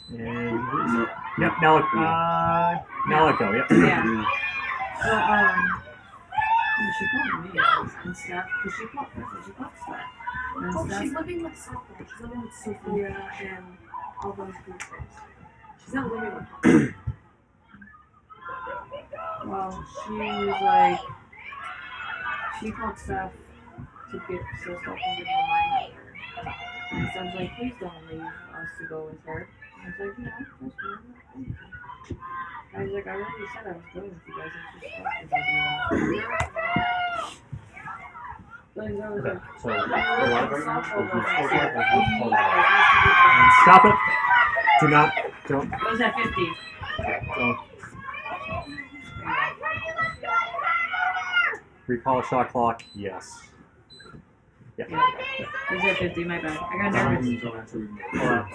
And yep, now let go. Yep. Yeah. Well, she called me and stuff because she called stuff. She's living with softball. She's living with Sophia and all those good things. She's not living with them. Well, she was like, she called stuff to get so stuff can get her mind over. And so I was like, please don't leave us to go with her. I was like, no, that's fine. I was like, I already said I was going with you guys. It's just stuff because I do that. Like, I was like, Stop it. Do not. Don't. What was that 50? Don't. Recall shot clock. Yes. Yeah. Was that 50? My bad. I got nervous.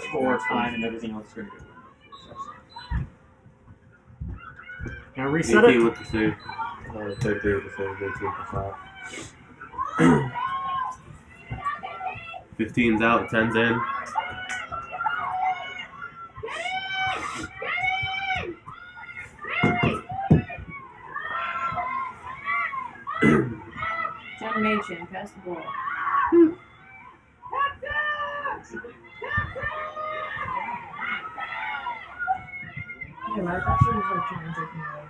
Score, time, and everything else is going to go. Now reset it. with the save. 33 with the save. 18 for 5. 15's out. 10's in. Animation. Pass the ball. Yeah, I thought she was like trying to take me away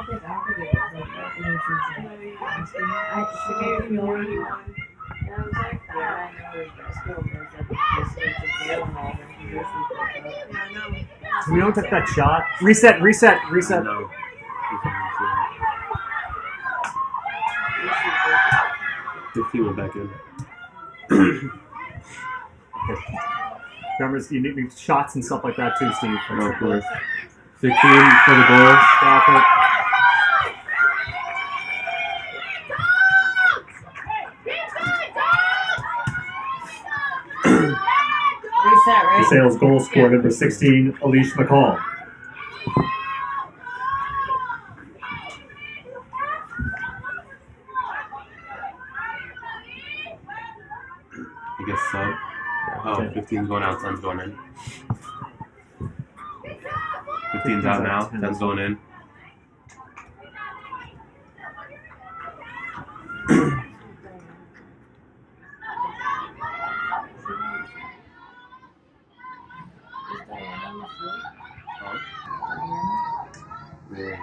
from it. I don't think it was like that. She gave me more than one. And I was like, yeah, I know there's basketball, but it's like this is a tail and all that. Yeah, I know. So we don't take that shot. Reset. No. 15 went back in. Remember, you need shots and stuff like that too, Steve. Oh, of course. 16 for the goal. Stop it. Reset, right? Desales goal scorer number 16, Alish McCall. I guess sub. Oh, 15's going out, 10's going in. 15's out now, 10's going in. Yeah.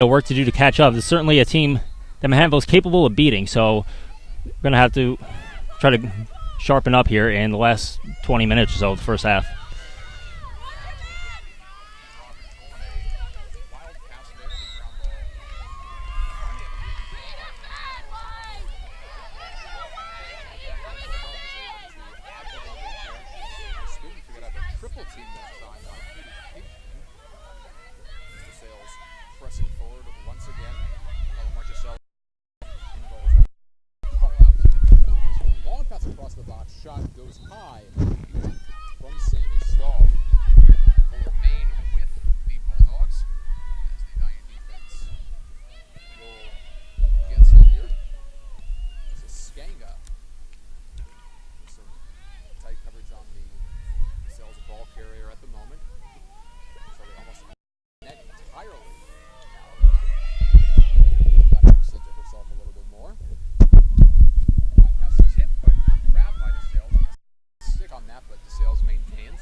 Work to do to catch up. There's certainly a team that Manhattanville is capable of beating, so we're going to have to try to sharpen up here in the last 20 minutes or so of the first half. Across the box, shot goes high from Sammy Stahl. Will remain with the Bulldogs as the Italian defense will get set here. This is Skanga. Some tight coverage on the Desales ball carrier at the moment. So they almost net entirely now. Got to center herself a little bit more. On that, but Desales maintains.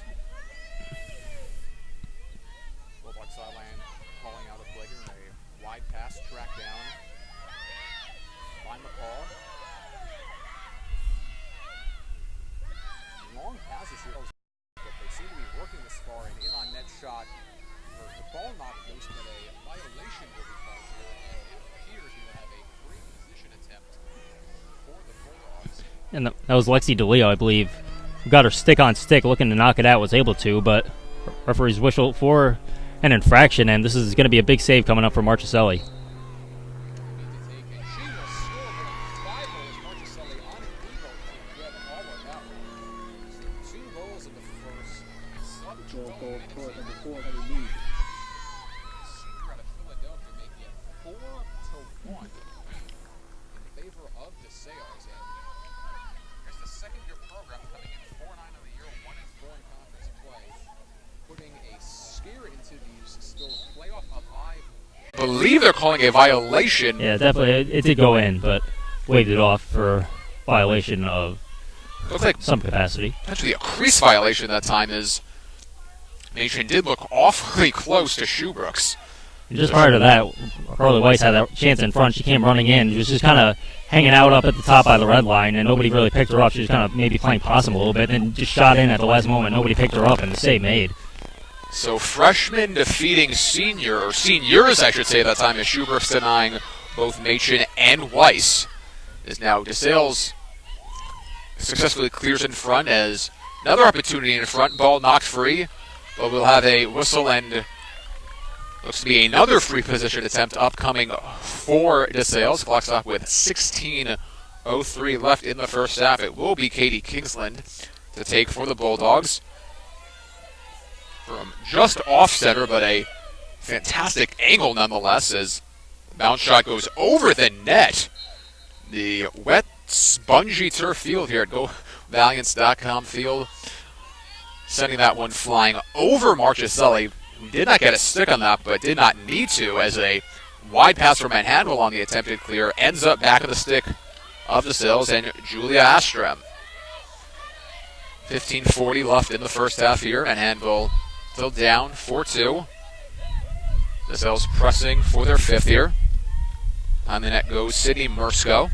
Bulldog sideline calling out a play here, a wide pass track down by McCall. Long passes here, but they seem to be working this far and in on net shot. The ball knocked loose, but a violation will be called here, and it appears we will have a free position attempt for the Bulldogs. And that was Lexi DeLeo, I believe. Got her stick on stick, looking to knock it out, was able to, but referees whistle for an infraction, and this is going to be a big save coming up for Marchicelli. believe they're calling a violation. Yeah, definitely. It did go in, but waved it off for violation of Looks like some capacity. potentially a crease violation that time, as Machen did look awfully close to Shoebrooks. And just prior to that, Harley Weiss had that chance in front. She came running in. She was just kind of hanging out up at the top by the red line, and nobody really picked her up. She was kind of maybe playing possum a little bit, and just shot in at the last moment. Nobody picked her up, and the save made. So freshman defeating senior, or seniors I should say at that time, as Shoebrooks denying both Machen and Weiss. Is now Desales successfully clears in front, as another opportunity in front, ball knocked free, but we'll have a whistle and looks to be another free position attempt upcoming for Desales. Clock stop with 16:03 left in the first half. It will be Katie Kingsland to take for the Bulldogs. From just off center, but a fantastic angle nonetheless, as the bounce shot goes over the net. The wet, spongy turf field here at GoValiants.com field, sending that one flying over Marchicelli, who did not get a stick on that, but did not need to, as a wide pass from Manhandle on the attempted clear ends up back of the stick of Desales and Julia Astram. 15:40 left in the first half here, and Manhandle still down 4-2. Desales pressing for their fifth here. On the net goes Sydney Mursko.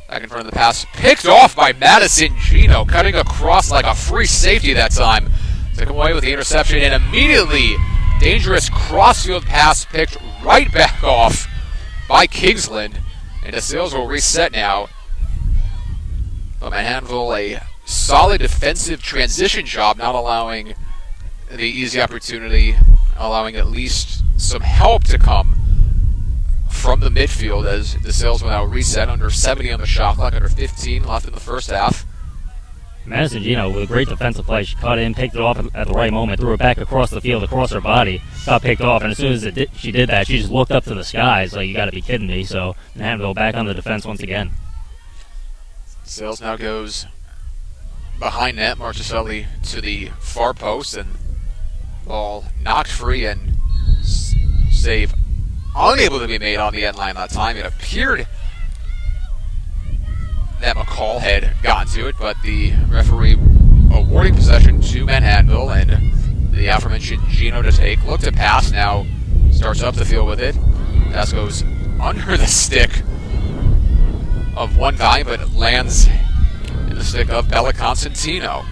Back in front of the pass, picked off by Madison Gino, cutting across like a free safety that time. Took away with the interception, and immediately dangerous crossfield pass picked right back off by Kingsland. And Desales will reset now. But Manhandle, a solid defensive transition job, not allowing the easy opportunity, allowing at least some help to come from the midfield, as Desales will now reset under 70 on the shot clock, under 15 left in the first half. Madison Gino, with a great defensive play, she cut in, picked it off at the right moment, threw it back across the field, across her body, got picked off, and as soon as she did that, she just looked up to the skies like, you got to be kidding me. So Manhandle back on the defense once again. Desales now goes behind net, Marchicelli to the far post, and ball knocked free and save unable to be made on the end line that time. It appeared that McCall had gotten to it, but the referee awarding possession to Manhandle, and the aforementioned Gino to take. Looked to pass, now starts up the field with it. Pass goes under the stick of one guy, but it lands in the stick of Bella Constantino.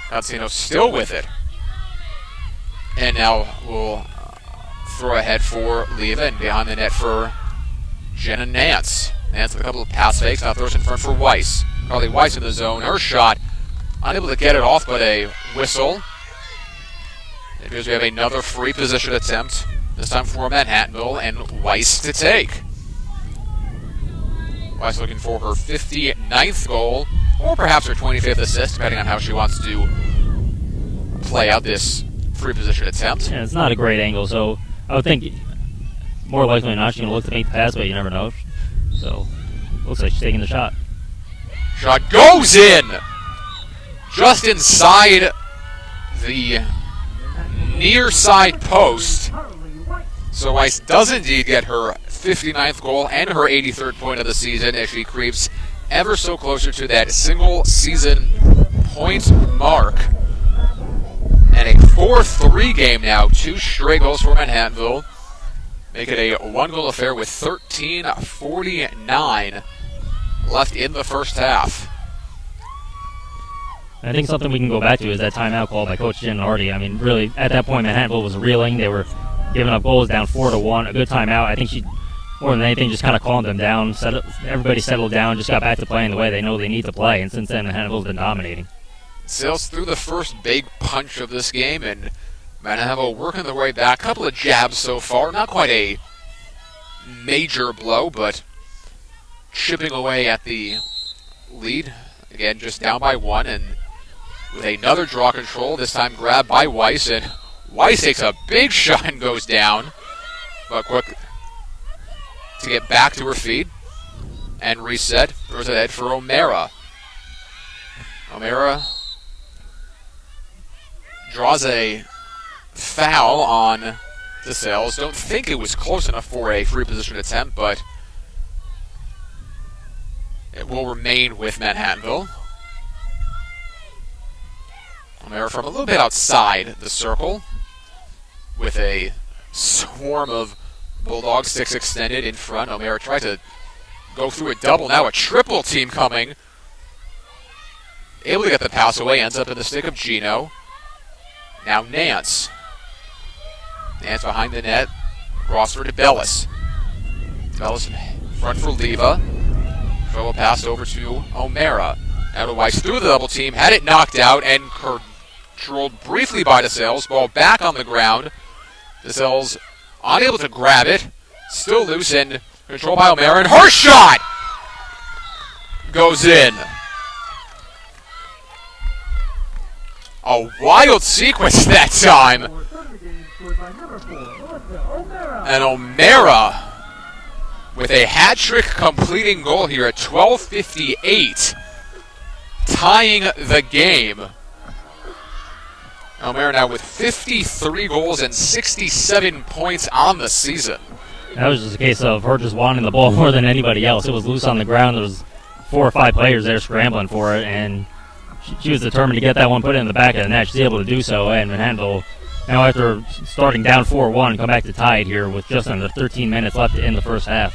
Constantino still with it. And now we'll throw ahead for Leva, and behind the net for Jenna Nance. Nance with a couple of pass fakes, now throws in front for Weiss. Carly Weiss in the zone, her shot unable to get it off, but a whistle. It appears we have another free position attempt, this time for Manhattanville, and Weiss to take. Weiss looking for her 59th goal, or perhaps her 25th assist, depending on how she wants to play out this free position attempt. Yeah, it's not a great angle, so I would think more likely than not she's going to look to make the pass, but you never know. So, looks like she's taking the shot. Shot goes in! Just inside the near side post. So Weiss does indeed get her 59th goal and her 83rd point of the season, as she creeps ever so closer to that single season point mark. And a 4-3 game now, 2 straight goals for Manhattanville. Make it a 1-goal affair with 13:49 left in the first half. I think something we can go back to is that timeout call by Coach Giannardi. I mean, really, at that point, Manhattanville was reeling. They were giving up goals down 4-1. A good timeout. I think she, more than anything, just kind of calmed them down. Everybody settled down, just got back to playing the way they know they need to play. And since then, Manhattanville's been dominating. Sales threw the first big punch of this game, and Manhattanville working their way back. A couple of jabs so far. Not quite a major blow, but chipping away at the lead. Again, just down by 1, and with another draw control, this time grabbed by Weiss, and Weiss takes a big shot and goes down, but quick to get back to her feet and reset. Throws it ahead for O'Mara. O'Mara draws a foul on Desales. Don't think it was close enough for a free position attempt, but it will remain with Manhattanville. O'Mara from a little bit outside the circle with a swarm of Bulldogs, 6 extended in front. O'Mara tried to go through a double, now a triple team coming. Able to get the pass away, ends up in the stick of Gino. Now Nance. Nance behind the net. Cross for DeBellis. DeBellis in front for Leva. Throw a pass over to O'Mara. Now to Weiss through the double team. Had it knocked out and controlled briefly by Desales. Ball back on the ground. Desales unable to grab it. Still loose and controlled by O'Mara. And her shot goes in. A wild sequence that time. And O'Mara with a hat-trick completing goal here at 12:58, tying the game. O'Mara now with 53 goals and 67 points on the season. That was just a case of her just wanting the ball more than anybody else. It was loose on the ground. There was 4 or 5 players there scrambling for it, and she was determined to get that one put in the back of the net. She's able to do so, and Manhattanville, now after starting down 4-1, come back to tie it here with just under 13 minutes left in the first half.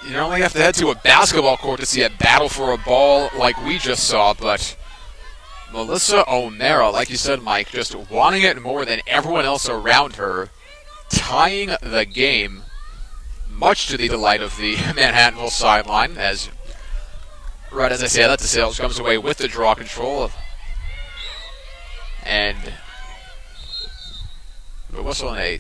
You only have to head to a basketball court to see a battle for a ball like we just saw, but Melissa O'Mara, like you said, Mike, just wanting it more than everyone else around her, tying the game, much to the delight of the Manhattanville sideline, as right as I say that, Desales comes away with the draw control. And the whistle and a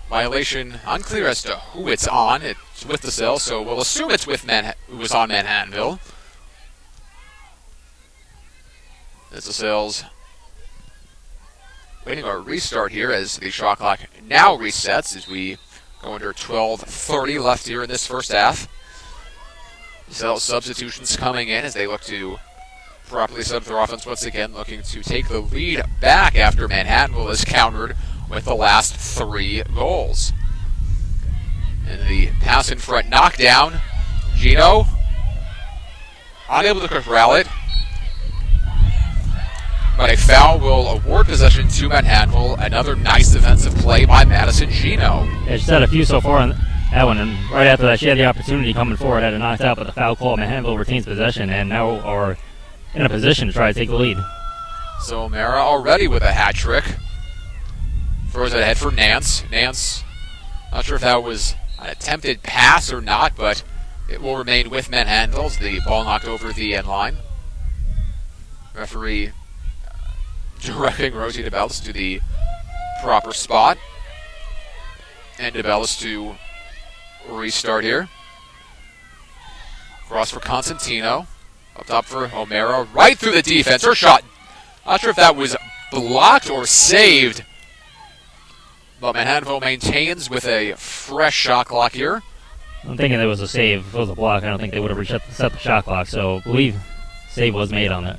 violation, unclear as to who it's on. It's with Desales, so we'll assume it's with who was on Manhattanville. As Desales waiting our restart here as the shot clock now resets as we go under 12:30 left here in this first half. So substitutions coming in as they look to properly set up their offense once again, looking to take the lead back after Manhattanville is countered with the last 3 goals. And the pass in front knockdown. Gino unable to corral it. But a foul will award possession to Manhattanville. Another nice defensive play by Madison Gino. Yeah, she's had a few so far on that one, and right after that she had the opportunity coming forward, had it knocked out, but the foul call, Manhattanville retains possession and now are in a position to try to take the lead. So O'Mara already with a hat trick. Throws it ahead for Nance. Nance, not sure if that was an attempted pass or not, but it will remain with Manhattanville as the ball knocked over the end line. Referee directing Rosie DeBellis to the proper spot. And DeBellis to restart here. Cross for Constantino. Up top for O'Mara. Right through the defense. Her shot. Not sure if that was blocked or saved. But Manhattanville maintains with a fresh shot clock here. I'm thinking it was a save. If it was a block, I don't think they would have set the shot clock. So I believe save was made on that.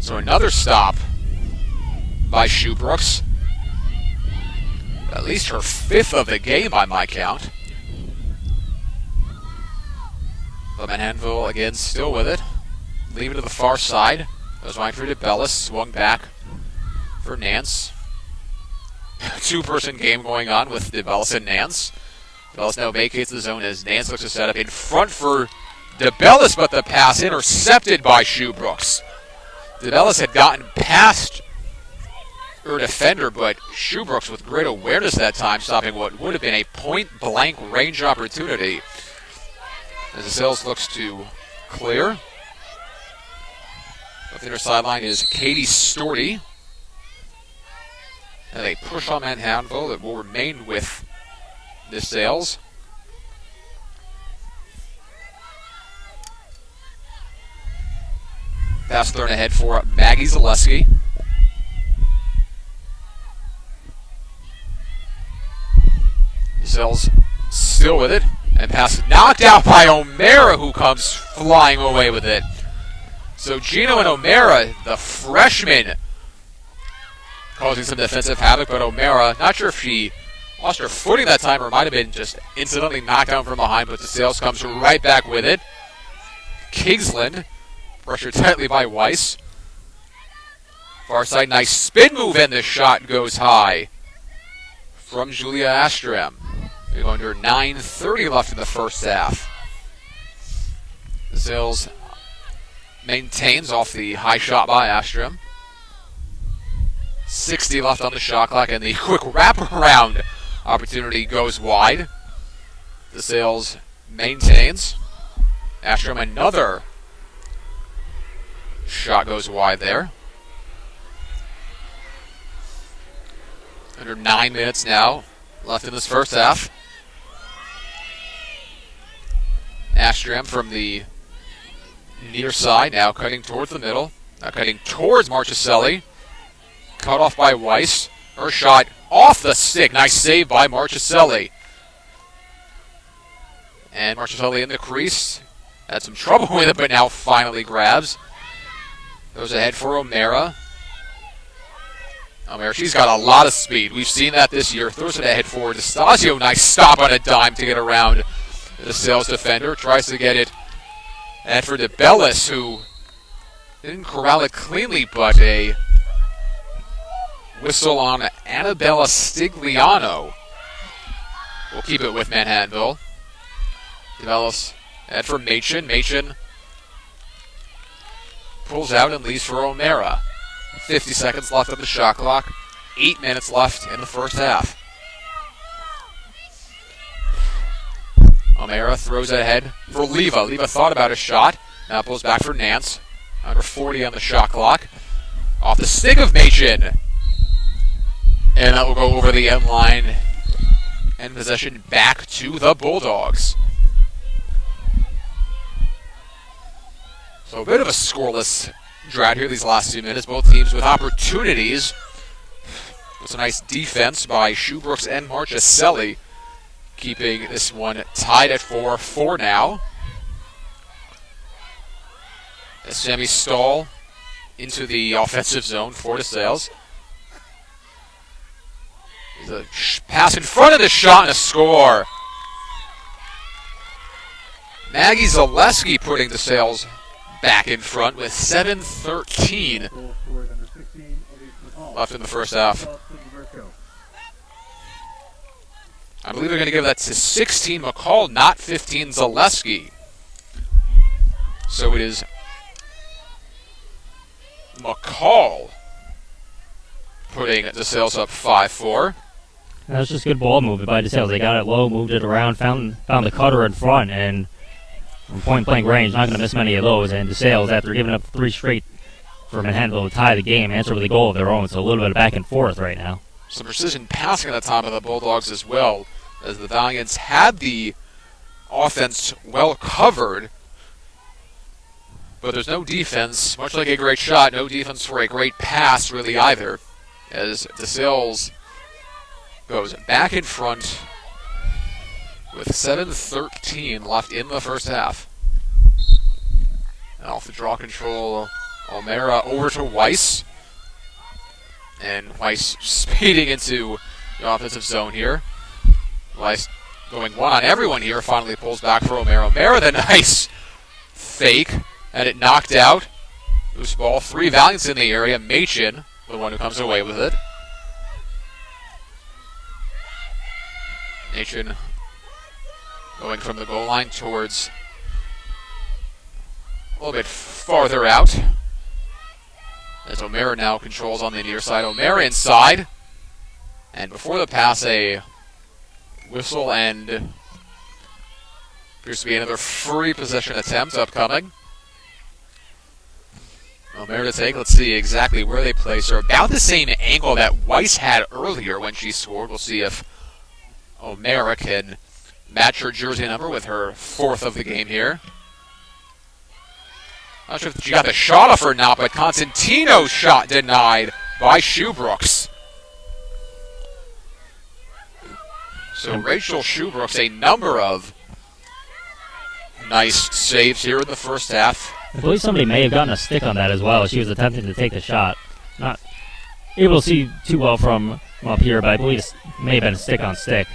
So another stop by Shoebrooks. At least her 5th of the game by my count. But Manhattanville again still with it. Leave it to the far side. Goes wide for DeBellis. Swung back for Nance. 2-person game going on with DeBellis and Nance. DeBellis now vacates the zone as Nance looks to set up in front for DeBellis, but the pass intercepted by Shoebrooks. DeBellis had gotten past her defender, but Shoebrooks with great awareness that time, stopping what would have been a point-blank range opportunity. As Desales looks to clear. Up the inner sideline is Katie Storty. And a push on Manhattanville that will remain with Desales. Pass thrown ahead for Maggie Zaleski. Desales still with it. And pass knocked out by O'Mara, who comes flying away with it. So Gino and O'Mara, the freshmen, causing some defensive havoc, but O'Mara, not sure if she lost her footing that time or might have been just incidentally knocked down from behind, but Desales comes right back with it. Kingsland, pressured tightly by Weiss. Far side, nice spin move, and the shot goes high from Julia Astram. We're going to 9:30 left in the first half. Desales maintains off the high shot by Astram. 60 left on the shot clock, and the quick wraparound opportunity goes wide. Desales maintains. Astram, another shot goes wide there. Under 9 minutes now left in this first half. Astram from the near side, now cutting towards the middle. Now cutting towards Marchicelli. Cut off by Weiss. Her shot off the stick. Nice save by Marchicelli. And Marchicelli in the crease. Had some trouble with it, but now finally grabs. Goes ahead for O'Mara. O'Mara, she's got a lot of speed. We've seen that this year. Throws it ahead for Destasio. Nice stop on a dime to get around the Desales defender. Tries to get it ahead for DeBellis, who didn't corral it cleanly, but a whistle on Annabella Stigliano. We'll keep it with Manhattanville. DeBellis ahead for Machin. Machin pulls out and leaves for O'Mara. 50 seconds left on the shot clock. 8 minutes left in the first half. O'Mara throws it ahead for Leva. Leva thought about a shot. Now pulls back for Nance. Under 40 on the shot clock. Off the stick of Machin. And that will go over the end line. And possession back to the Bulldogs. So a bit of a scoreless drought here these last 2 minutes. Both teams with opportunities. It's a nice defense by Shoebrooks and Marchicelli, keeping this one tied at 4-4 now. As Sammy Stahl into the offensive zone for Desales. There's a pass in front of the shot and a score. Maggie Zaleski putting Desales back in front with 7:13 left in the first half. I believe they're going to give that to 16 McCall, not 15 Zaleski. So it is McCall putting Desales up 5-4. That was just good ball movement by Desales. They got it low, moved it around, found the cutter in front, and from point-blank range, not going to miss many of those. And Desales, after giving up 3 straight for Manhattanville to tie the game, answer with a goal of their own. So a little bit of back and forth right now. Some precision passing at the top of the Bulldogs as well, as the Valiants had the offense well covered, but there's no defense, much like a great shot, no defense for a great pass really either, as Desales goes back in front with 7:13 left in the first half. And off the draw control, O'Mara over to Weiss. And Weiss speeding into the offensive zone here. Weiss going one on everyone here, finally pulls back for O'Mara. O'Mara, the nice fake, and it knocked out. Loose ball, 3 Valiants in the area. Machin, the one who comes away with it. Machin going from the goal line towards a little bit farther out. As O'Mara now controls on the near side. O'Mara inside. And before the pass, a whistle and appears to be another free possession attempt upcoming. O'Mara to take. Let's see exactly where they place her. About the same angle that Weiss had earlier when she scored. We'll see if O'Mara can match her jersey number with her 4th of the game here. Not sure if she got the shot off or not, but Constantino's shot denied by Shoebrooks. So Rachel Shoebrooks, a number of nice saves here in the first half. I believe somebody may have gotten a stick on that as well. She was attempting to take the shot. able to see too well from up here, but I believe it may have been a stick on stick.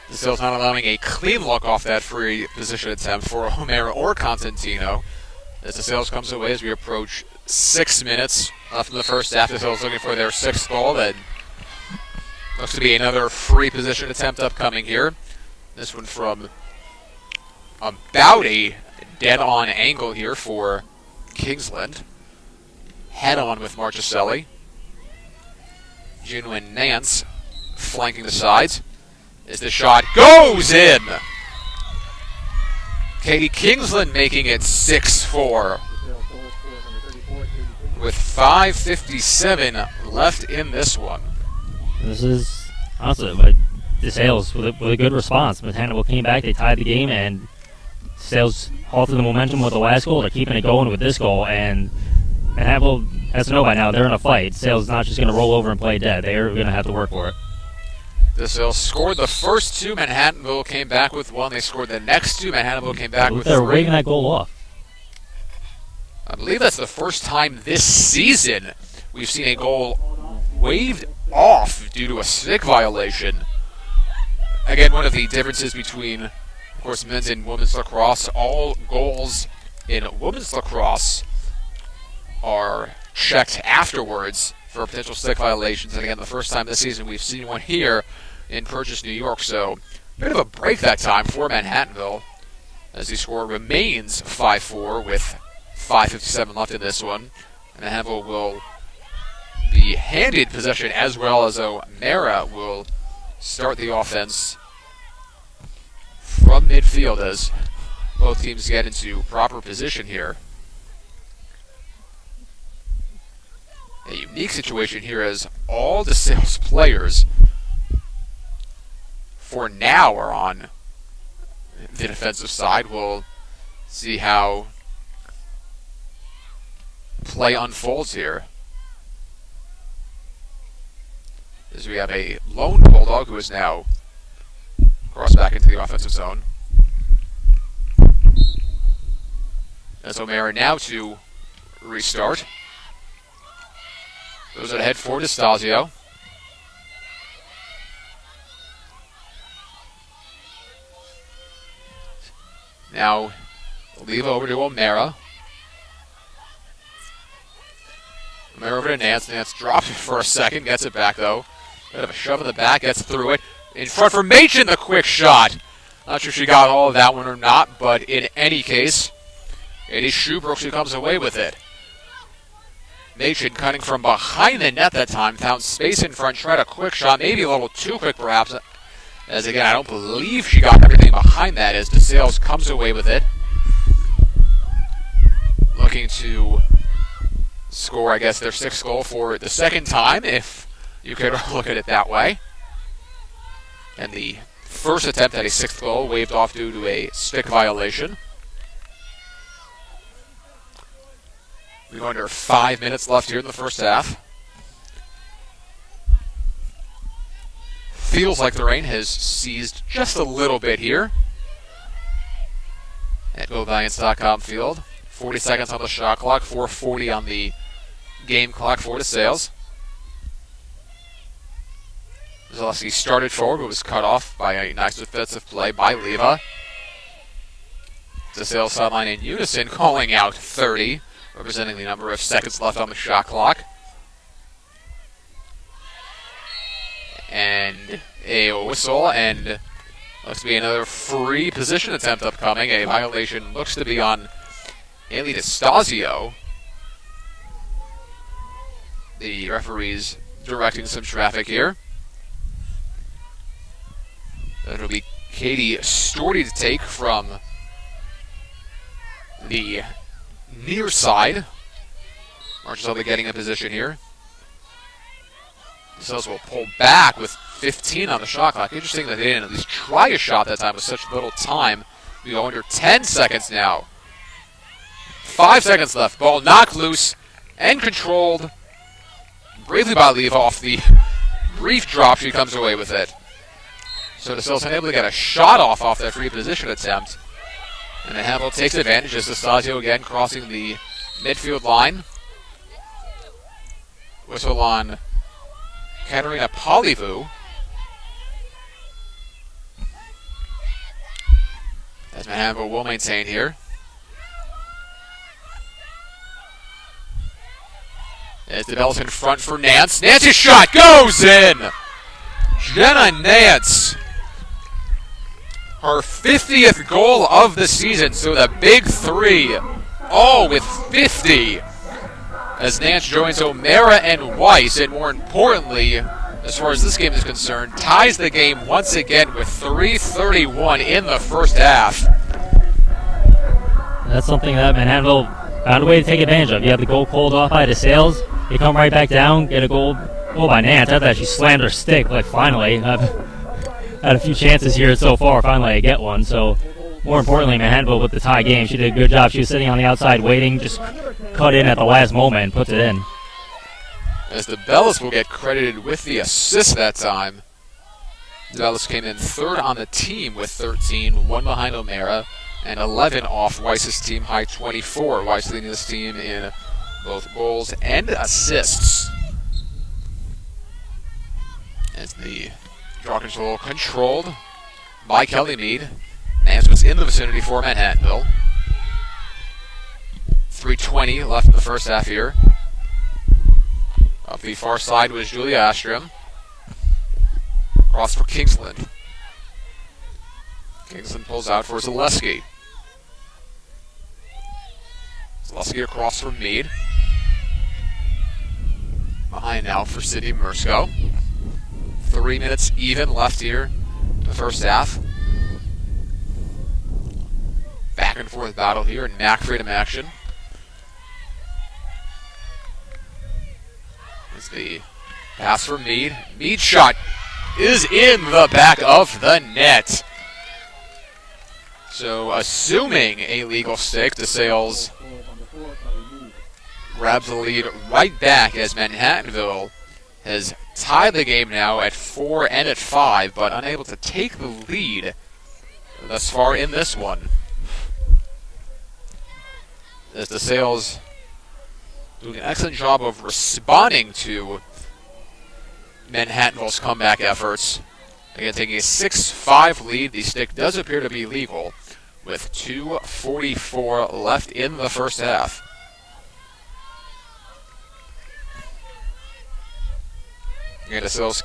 Desales not allowing a clean look off that free position attempt for O'Mara or Constantino. As Desales comes away as we approach 6 minutes left in the first half. Desales looking for their 6th goal. That looks to be another free position attempt upcoming here. This one from about a dead-on angle here for Kingsland. Head-on with Marchicelli. Juno and Nance flanking the sides. As the shot goes in! Katie Kingsland making it 6-4. With 5:57 left in this one. This is, honestly, like, Desales with a good response. But Hannibal came back, they tied the game, and Desales halted the momentum with the last goal. They're keeping it going with this goal, and Hannibal has to know by now they're in a fight. Desales is not just going to roll over and play dead. They're going to have to work for it. Desales scored the first 2. Manhattanville came back with 1. They scored the next 2. Manhattanville came back with 3. They're waving that goal off. I believe that's the first time this season we've seen a goal waved off due to a stick violation. Again, one of the differences between, of course, men's and women's lacrosse, all goals in women's lacrosse are checked afterwards for potential stick violations. And again, the first time this season we've seen one here in Purchase, New York. So, a bit of a break that time for Manhattanville as the score remains 5-4 with 5:57 left in this one. And Manhattanville will be handed possession as well as O'Mara will start the offense from midfield as both teams get into proper position here. A unique situation here as all the Desales players for now are on the defensive side. We'll see how play unfolds here. As we have a lone Bulldog who is now crossed back into the offensive zone. As O'Mara now to restart. Goes ahead for Destasio. Now, leave over to O'Mara. O'Mara over to Nance. Nance drops it for a second, gets it back though. Bit of a shove in the back, gets through it. In front for Machen, the quick shot. Not sure she got all of that one or not, but in any case, it is Schubrooks who comes away with it. Machen cutting from behind the net that time, found space in front, tried a quick shot, maybe a little too quick perhaps. As again, I don't believe she got everything behind that as Desales comes away with it. Looking to score, I guess, their 6th goal for the second time, if you could look at it that way. And the first attempt at a 6th goal waved off due to a stick violation. We go under 5 minutes left here in the first half. Feels like the rain has ceased just a little bit here at GoValiants.com field. 40 seconds on the shot clock, 4:40 on the game clock for Desales. Zaleski started forward, but was cut off by a nice defensive play by Leva. Desales sideline in unison, calling out 30, representing the number of seconds left on the shot clock. And a whistle, and looks to be another free position attempt upcoming. A violation looks to be on Ailey Destasio. The referee's directing some traffic here. It'll be Katie Storty to take from the near side. Marchicelli getting a position here. Desales will pull back with 15 on the shot clock. Interesting that they didn't at least try a shot that time with such little time. We go under 10 seconds now. 5 seconds left. Ball knocked loose and controlled bravely by Leva off the brief drop. She comes away with it. So Desales unable to get a shot off that free position attempt. And the handle takes advantage as Destasio again crossing the midfield line. Whistle on Katerina Polivu. As Manhattanville will maintain here. As Desales in front for Nance. Nance's shot goes in! Jenna Nance. Her 50th goal of the season, so the big three, all with 50. As Nance joins O'Mara and Weiss, and more importantly, as far as this game is concerned, ties the game once again with 3:31 in the first half. That's something that Manhattanville found a way to take advantage of. You had the goal called off by Desales. They come right back down, get a goal by Nance. I thought she slammed her stick, like, finally. I've had a few chances here so far. Finally, I get one. So, more importantly, Manhattanville with the tie game, she did a good job. She was sitting on the outside waiting, just cut in at the last moment and puts it in. As the Bellas will get credited with the assist that time. Desales came in third on the team with 13, one behind O'Mara, and 11 off Weiss's team high 24. Weiss leading this team in both goals and assists. As the draw control controlled by Kelly Mead. Nance was in the vicinity for Manhattanville. 3:20 left in the first half here. Up the far side was Julia Astrom. Cross for Kingsland. Kingsland pulls out for Zaleski. Zaleski across for Mead. Behind now for Sydney Mursko. 3 minutes even left here in the first half. Back and forth battle here in MAC Freedom action. It's the pass for Mead. Mead shot is in the back of the net. So, assuming a legal stick, Desales grabs the lead right back as Manhattanville has tied the game now at 4 and at 5, but unable to take the lead thus far in this one. As Desales doing an excellent job of responding to Manhattanville's comeback efforts. Again, taking a 6-5 lead. The stick does appear to be legal with 2:44 left in the first half. And Desales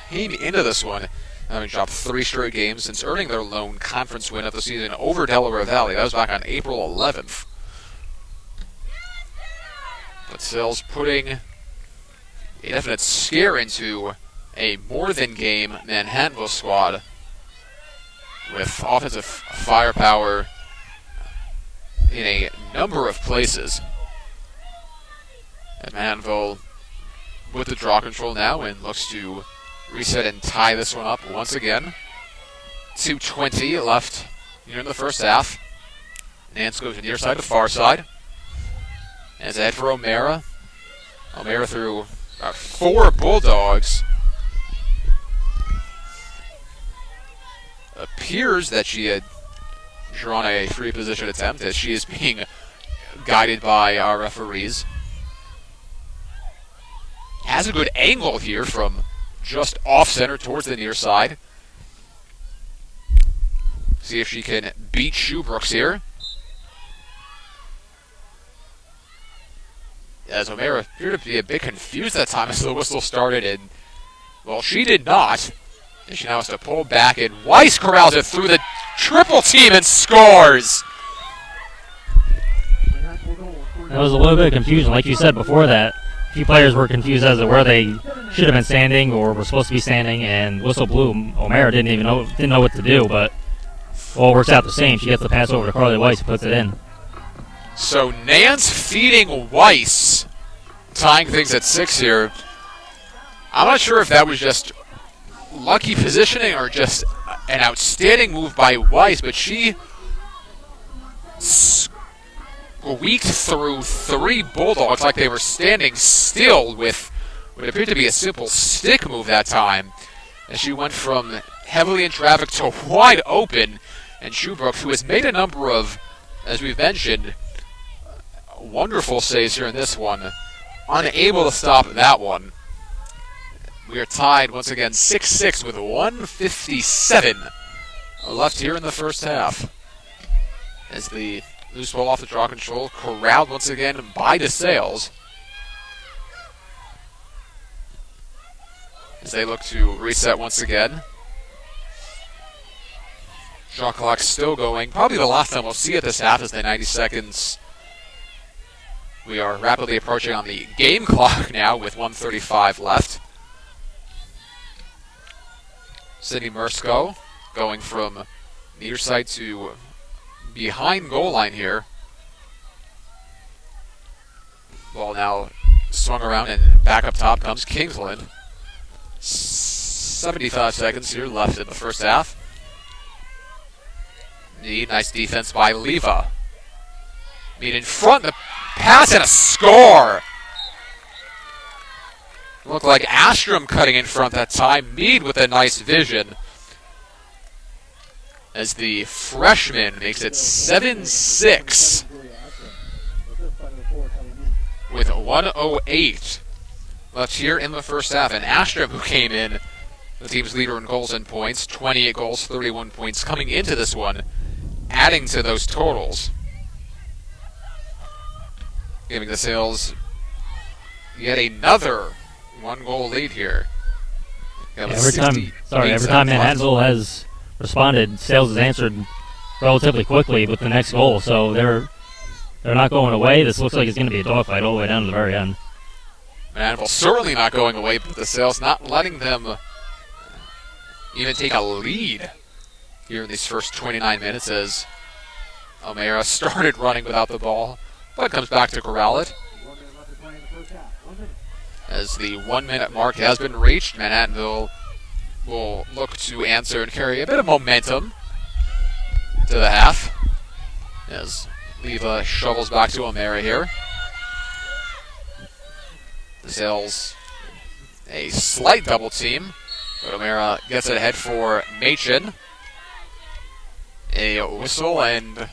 came into this one having dropped 3 straight games since earning their lone conference win of the season over Delaware Valley. That was back on April 11th. But Desales putting a definite scare into a more-than-game Manhattanville squad with offensive firepower in a number of places. And Manhattanville with the draw control now and looks to reset and tie this one up once again. 2:20 left here in the first half. Nance goes to near side to far side. As ahead for O'Mara. O'Mara through about 4 Bulldogs. Appears that she had drawn a free position attempt as she is being guided by our referees. Has a good angle here from just off center towards the near side. See if she can beat Shoebrooks here. As O'Mara appeared to be a bit confused that time as the whistle started, and, well, she did not. And she now has to pull back, and Weiss corrals it through the triple team and scores! That was a little bit of confusion. Like you said before that, a few players were confused as to where they should have been standing or were supposed to be standing, and whistle blew. O'Mara didn't know what to do, but all works out the same. She gets the pass over to Carly Weiss and puts it in. So Nance feeding Weiss, tying things at 6 here. I'm not sure if that was just lucky positioning or just an outstanding move by Weiss, but she squeaked through 3 Bulldogs like they were standing still with what appeared to be a simple stick move that time. And she went from heavily in traffic to wide open, and Shoebrooks, who has made a number of, as we've mentioned, wonderful saves here in this one, unable to stop that one. We are tied once again 6-6 with 1:57 left here in the first half. As the loose ball off the draw control, corralled once again by Desales. As they look to reset once again. Shot clock still going. Probably the last time we'll see it this half is the 90 seconds. We are rapidly approaching on the game clock now with 1:35 left. Sidney Mursko going from near side to behind goal line here. Ball now swung around and back up top comes Kingsland. 75 seconds here left in the first half. Mead, nice defense by Leva. Mead in front, the pass and a score! Looked like Astrom cutting in front that time. Mead with a nice vision. As the freshman makes it 7-6 with 1:08 left here in the first half. And Astrom, who came in the team's leader in goals and points, 28 goals, 31 points coming into this one, adding to those totals. Giving the Desales yet another 1-goal lead here. Every time Manhattanville has responded, Sales has answered relatively quickly with the next goal, so they're not going away. This looks like it's going to be a dogfight all the way down to the very end. Manhattanville certainly not going away, but the Desales not letting them even take a lead here in these first 29 minutes as O'Mara started running without the ball, but comes back to corral it. As the 1-minute mark has been reached, Manhattanville will look to answer and carry a bit of momentum to the half. As Leva shovels back to O'Mara here. The Desales a slight double team, but O'Mara gets it ahead for Machin. A whistle, and is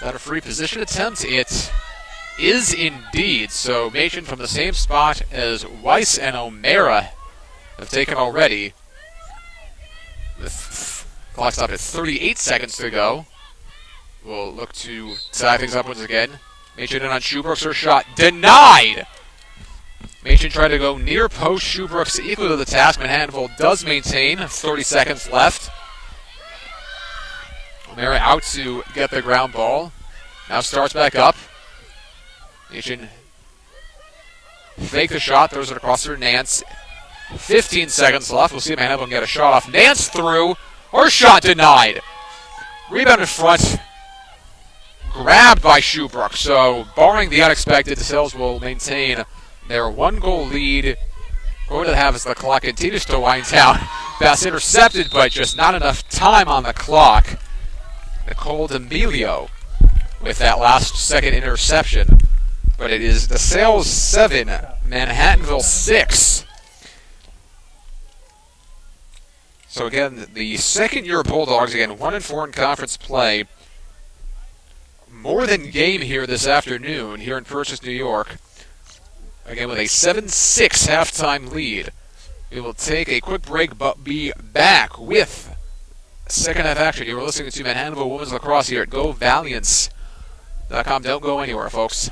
that a free position attempt? It is indeed. So Machin from the same spot as Weiss and O'Mara have taken already. The clock stopped at 38 seconds to go. We'll look to tie things up once again. Machin in on Schubrooks, her shot denied! Machin tried to go near post. Schubrooks equal to the task. Manhattanville does maintain. 30 seconds left. O'Mara out to get the ground ball. Now starts back up. Machin fake the shot, throws it across her Nance. 15 seconds left. We'll see if Manhattanville can get a shot off. Nance through. Her shot denied. Rebound in front. Grabbed by Schubrooks. So, barring the unexpected, the Desales will maintain their 1-goal lead. Going to the half as the clock continues to wind down. Pass intercepted, but just not enough time on the clock. Nicole D'Amelio with that last second interception. But it is the Desales 7, Manhattanville 6. So again, the second-year Bulldogs, again, 1-4 in conference play. More than game here this afternoon, here in Purchase, New York. Again, with a 7-6 halftime lead. We will take a quick break, but be back with second half action. You were listening to Manhattanville Women's Lacrosse here at GoValiants.com. Don't go anywhere, folks.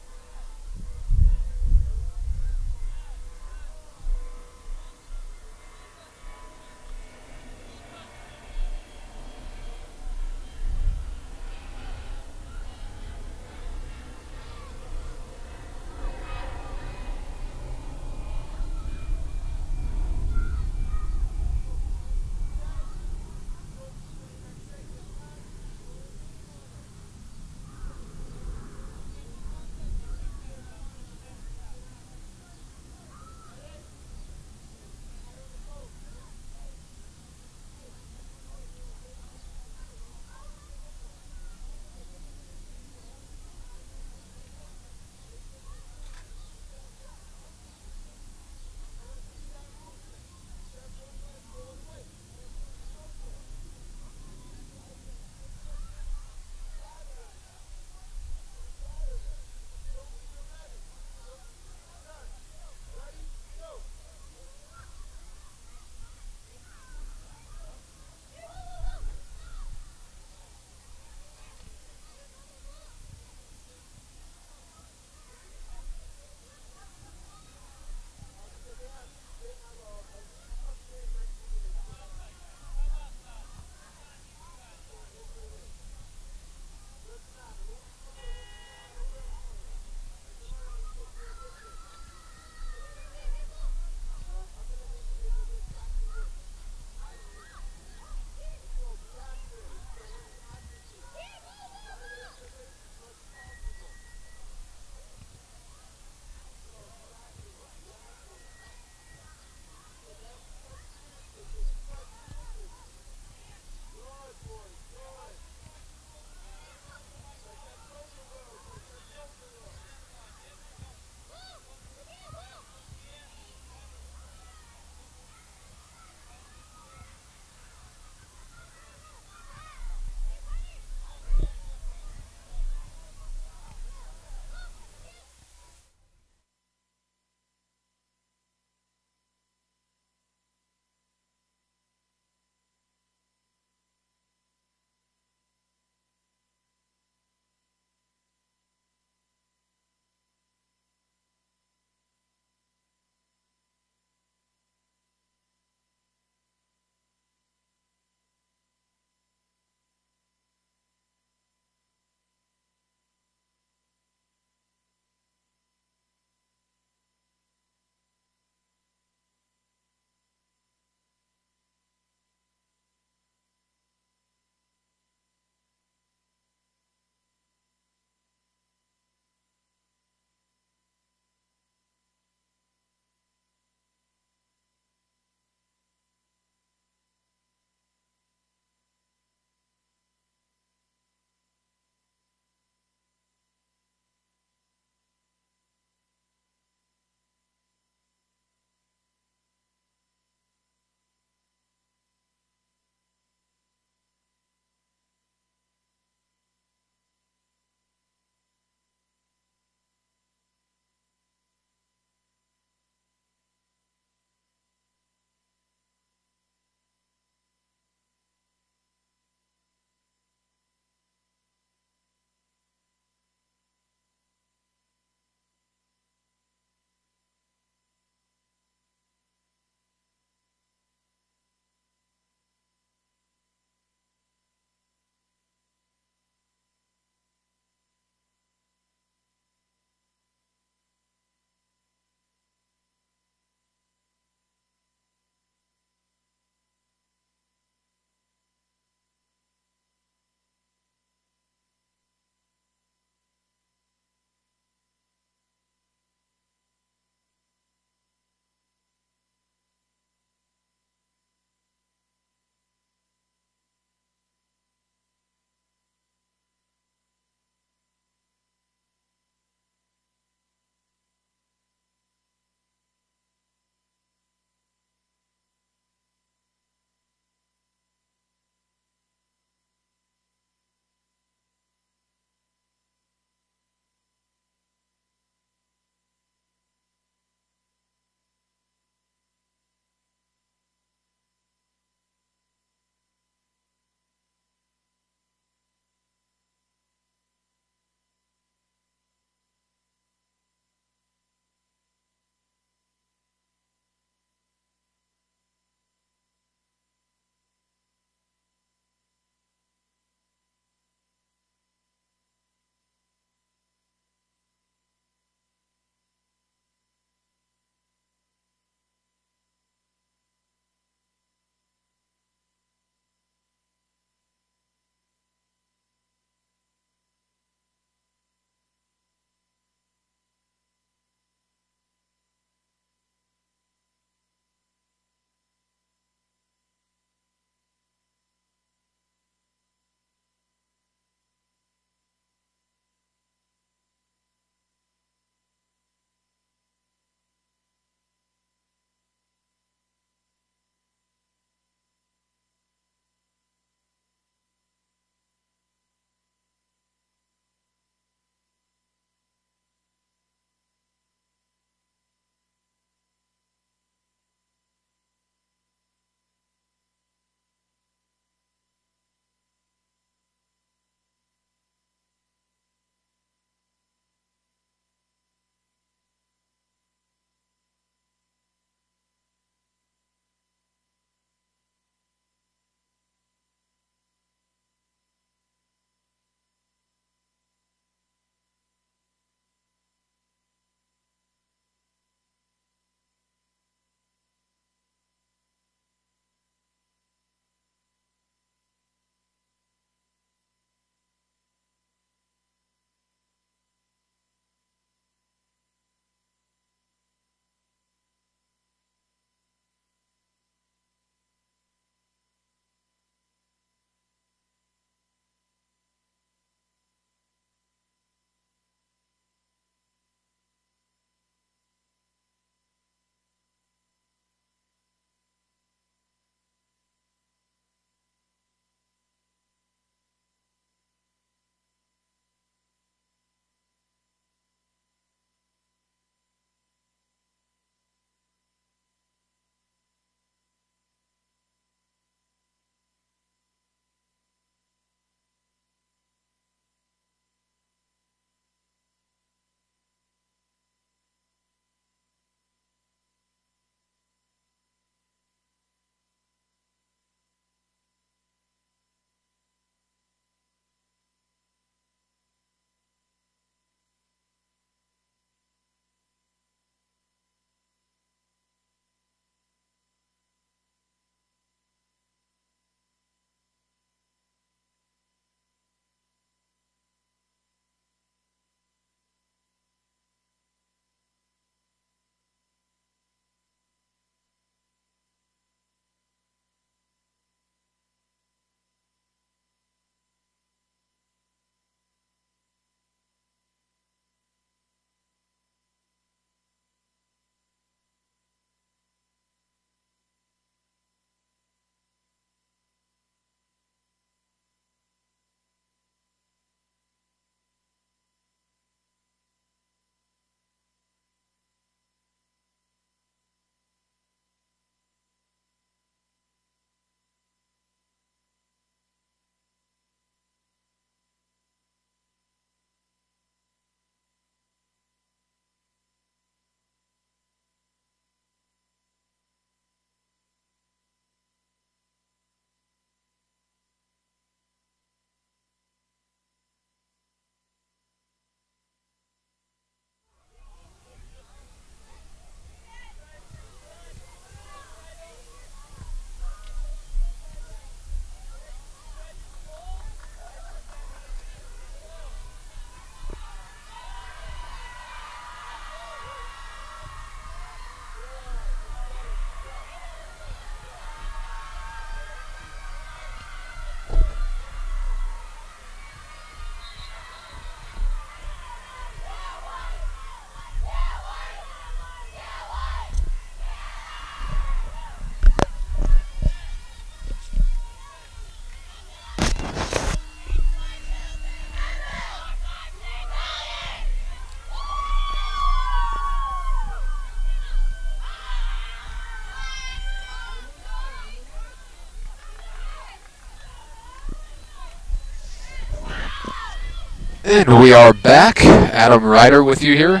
And we are back. Adam Ryder with you here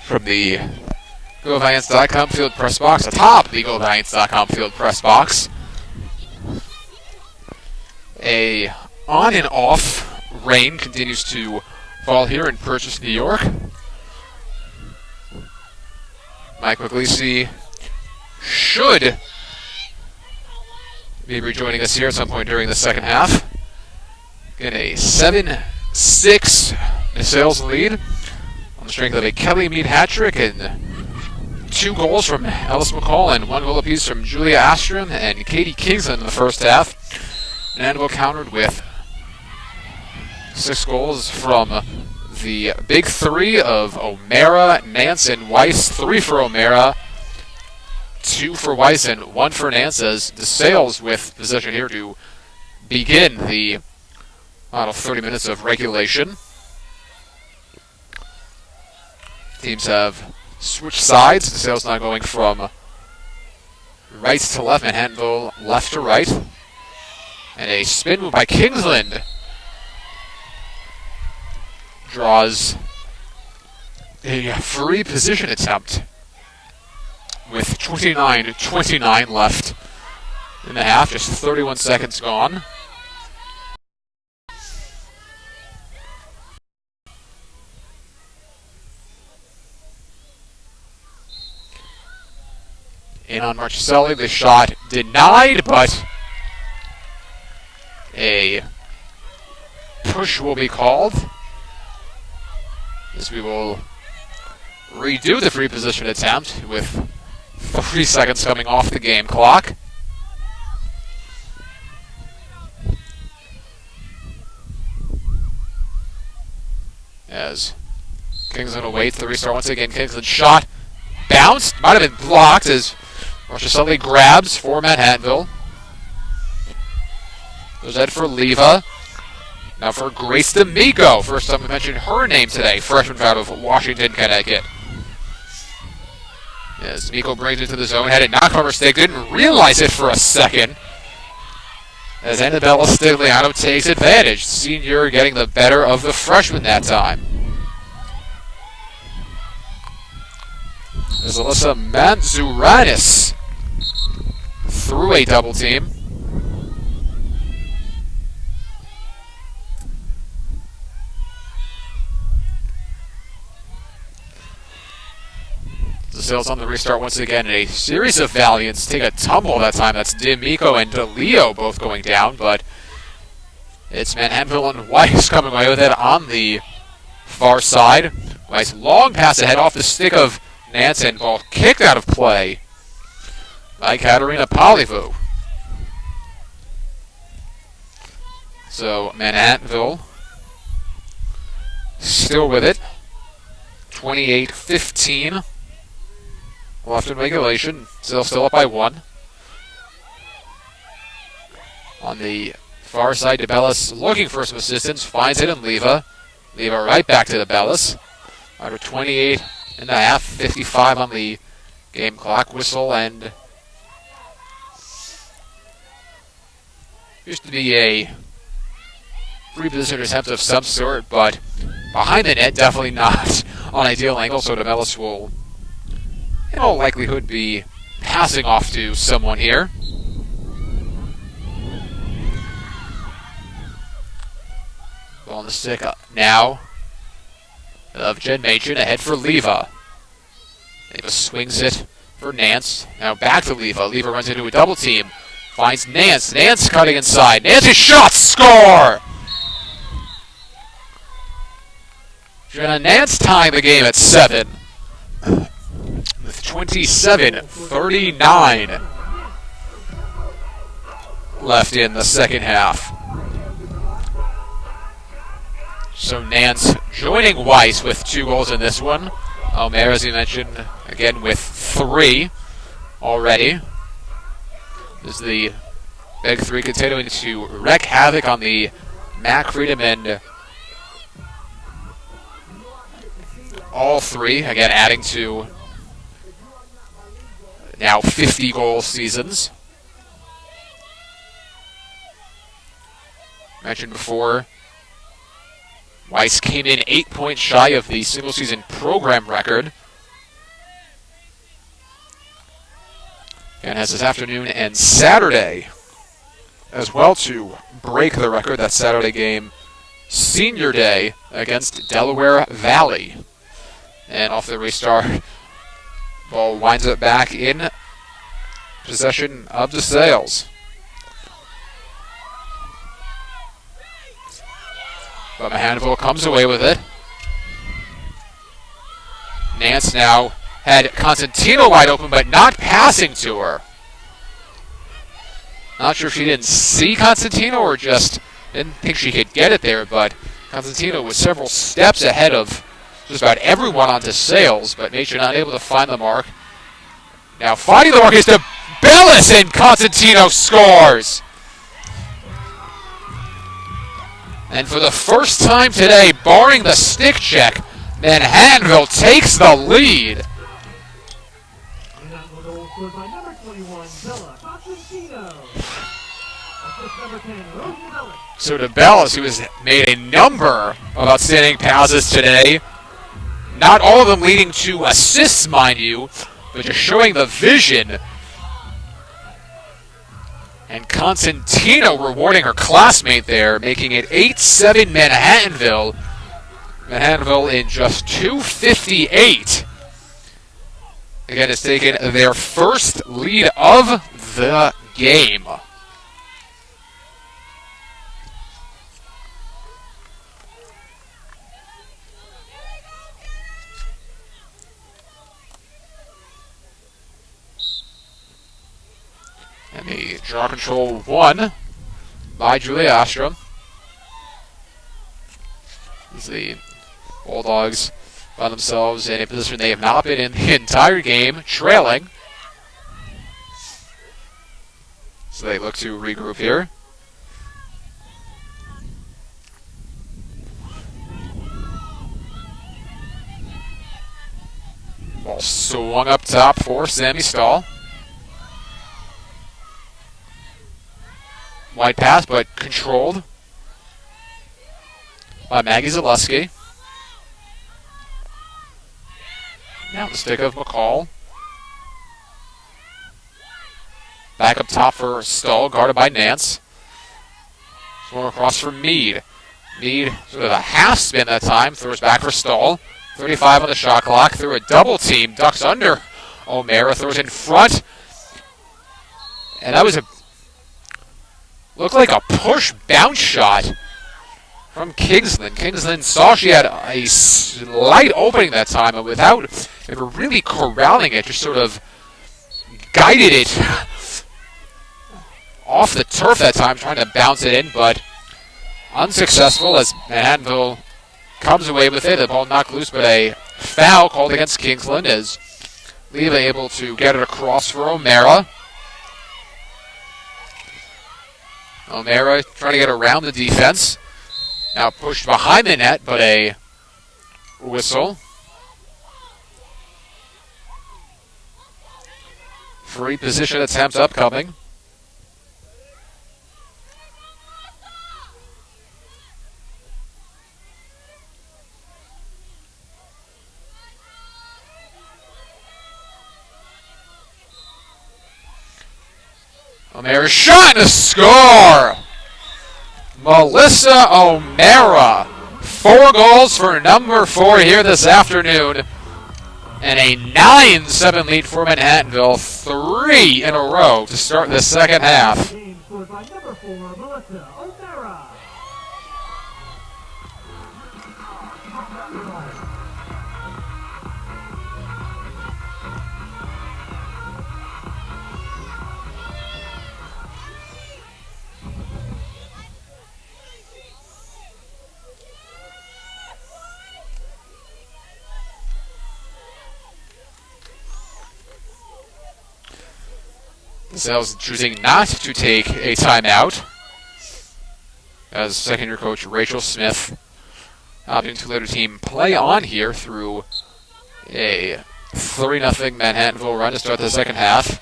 from the GoValiants.com field press box, atop the GoValiants.com field press box. A on and off rain continues to fall here in Purchase, New York. Mike Puglisi should be rejoining us here at some point during the second half. Get a 7-6 Desales lead on the strength of a Kelly Mead hat trick and 2 goals from Ellis McCall and 1 goal apiece from Julia Astrom and Katie Kingsland in the first half. Nandville countered with 6 goals from the big 3 of O'Mara, Nance, and Weiss. 3 for O'Mara, 2 for Weiss, and 1 for Nance, as Desales with possession here to begin the final 30 minutes of regulation. Teams have switched sides. Desales now going from right to left, Manhattanville left to right. And a spin move by Kingsland draws a free position attempt with 29:29 left in the half, just 31 seconds gone. In on Marchicelli, the shot denied, but a push will be called, as we will redo the free position attempt with 3 seconds coming off the game clock. As Kingsland awaits the restart once again. Kingsland shot bounced, might have been blocked as Marchicelli grabs for Manhattanville. Goes ahead for Leva. Now for Grace D'Amico. First time we mentioned her name today. Freshman out of Washington, Connecticut. As D'Amico brings it to the zone. Had it knocked from her stick. Didn't realize it for a second. As Annabella Stigliano takes advantage. Senior getting the better of the freshman that time. As Alyssa Manzuranis through a double team. Desales on the restart once again, and a series of Valiants take a tumble that time. That's D'Amico and DeLeo both going down, but it's Manhattanville and Weiss coming away with it on the far side. Weiss long pass ahead off the stick of Nance, and ball kicked out of play by Katerina Polivu. So Manhattanville still with it. 28-15 left in regulation. Still up by 1. On the far side, DeBellis looking for some assistance. Finds it in Leva. Leva right back to DeBellis. Under 28 and a half, 55 on the game clock. Whistle, and used to be a free position attempt of some sort, but behind the net, definitely not on ideal angle, so DeBellis will in all likelihood be passing off to someone here. Ball on the stick now of Jen Machen, ahead for Leva. Leva swings it for Nance. Now back to Leva. Leva runs into a double team. Finds Nance. Nance cutting inside. Nance's shot! Score! Jenna Nance tying the game at 7. With 27:39 left in the second half. So Nance joining Weiss with 2 goals in this one. O'Mara, as you mentioned, again with 3 already. This is the big 3 continuing to wreak havoc on the Mac Freedom and all 3, again adding to now 50 goal seasons. Mentioned before, Weiss came in 8 points shy of the single-season program record. And has this afternoon and Saturday as well to break the record. That Saturday game, Senior Day, against Delaware Valley. And off the restart, ball winds up back in possession of Desales. But Mahanville comes away with it. Nance now had Constantino wide open, but not passing to her. Not sure if she didn't see Constantino or just didn't think she could get it there, but Constantino was several steps ahead of just about everyone on Desales, but Nature not able to find the mark. Now finding the mark is Desales, and Constantino scores! And for the first time today, barring the stick check, Manhattanville takes the lead. And that was all scored by number 21, Bella Constantino. Assist number 10, Roosevelt. So DeBellis, who has made a number of outstanding passes today, not all of them leading to assists, mind you, but just showing the vision. And Constantino rewarding her classmate there, making it 8-7 Manhattanville. Manhattanville in just 2:58. Again, has taken their first lead of the game. And the draw control won by Julia Ostrom. As the Bulldogs find themselves in a position they have not been in the entire game, trailing. So they look to regroup here. Ball swung up top for Sammy Stahl. Wide pass, but controlled by Maggie Zaleski. Now the stick of McCall. Back up top for Stahl, guarded by Nance. Swung across for Meade. Meade, sort of a half spin that time, throws back for Stahl. 35 on the shot clock, through a double team, ducks under O'Mara, throws in front. And that was looked like a push bounce shot from Kingsland. Kingsland saw she had a slight opening that time, and without ever really corralling it, just sort of guided it off the turf that time, trying to bounce it in, but unsuccessful as Manhattanville comes away with it. The ball knocked loose, but a foul called against Kingsland as Leva able to get it across for O'Mara. O'Mara trying to get around the defense. Now pushed behind the net, but a whistle. Free position attempt upcoming. O'Mara shot and a score! Melissa O'Mara. 4 goals for number 4 here this afternoon. And a 9-7 lead for Manhattanville. 3 in a row to start the second half. Game scored by number 4, Melissa O'Mara. Desales choosing not to take a timeout, as second-year coach Rachel Smith opting to let her team play on here through a 3-0 Manhattanville run to start the second half.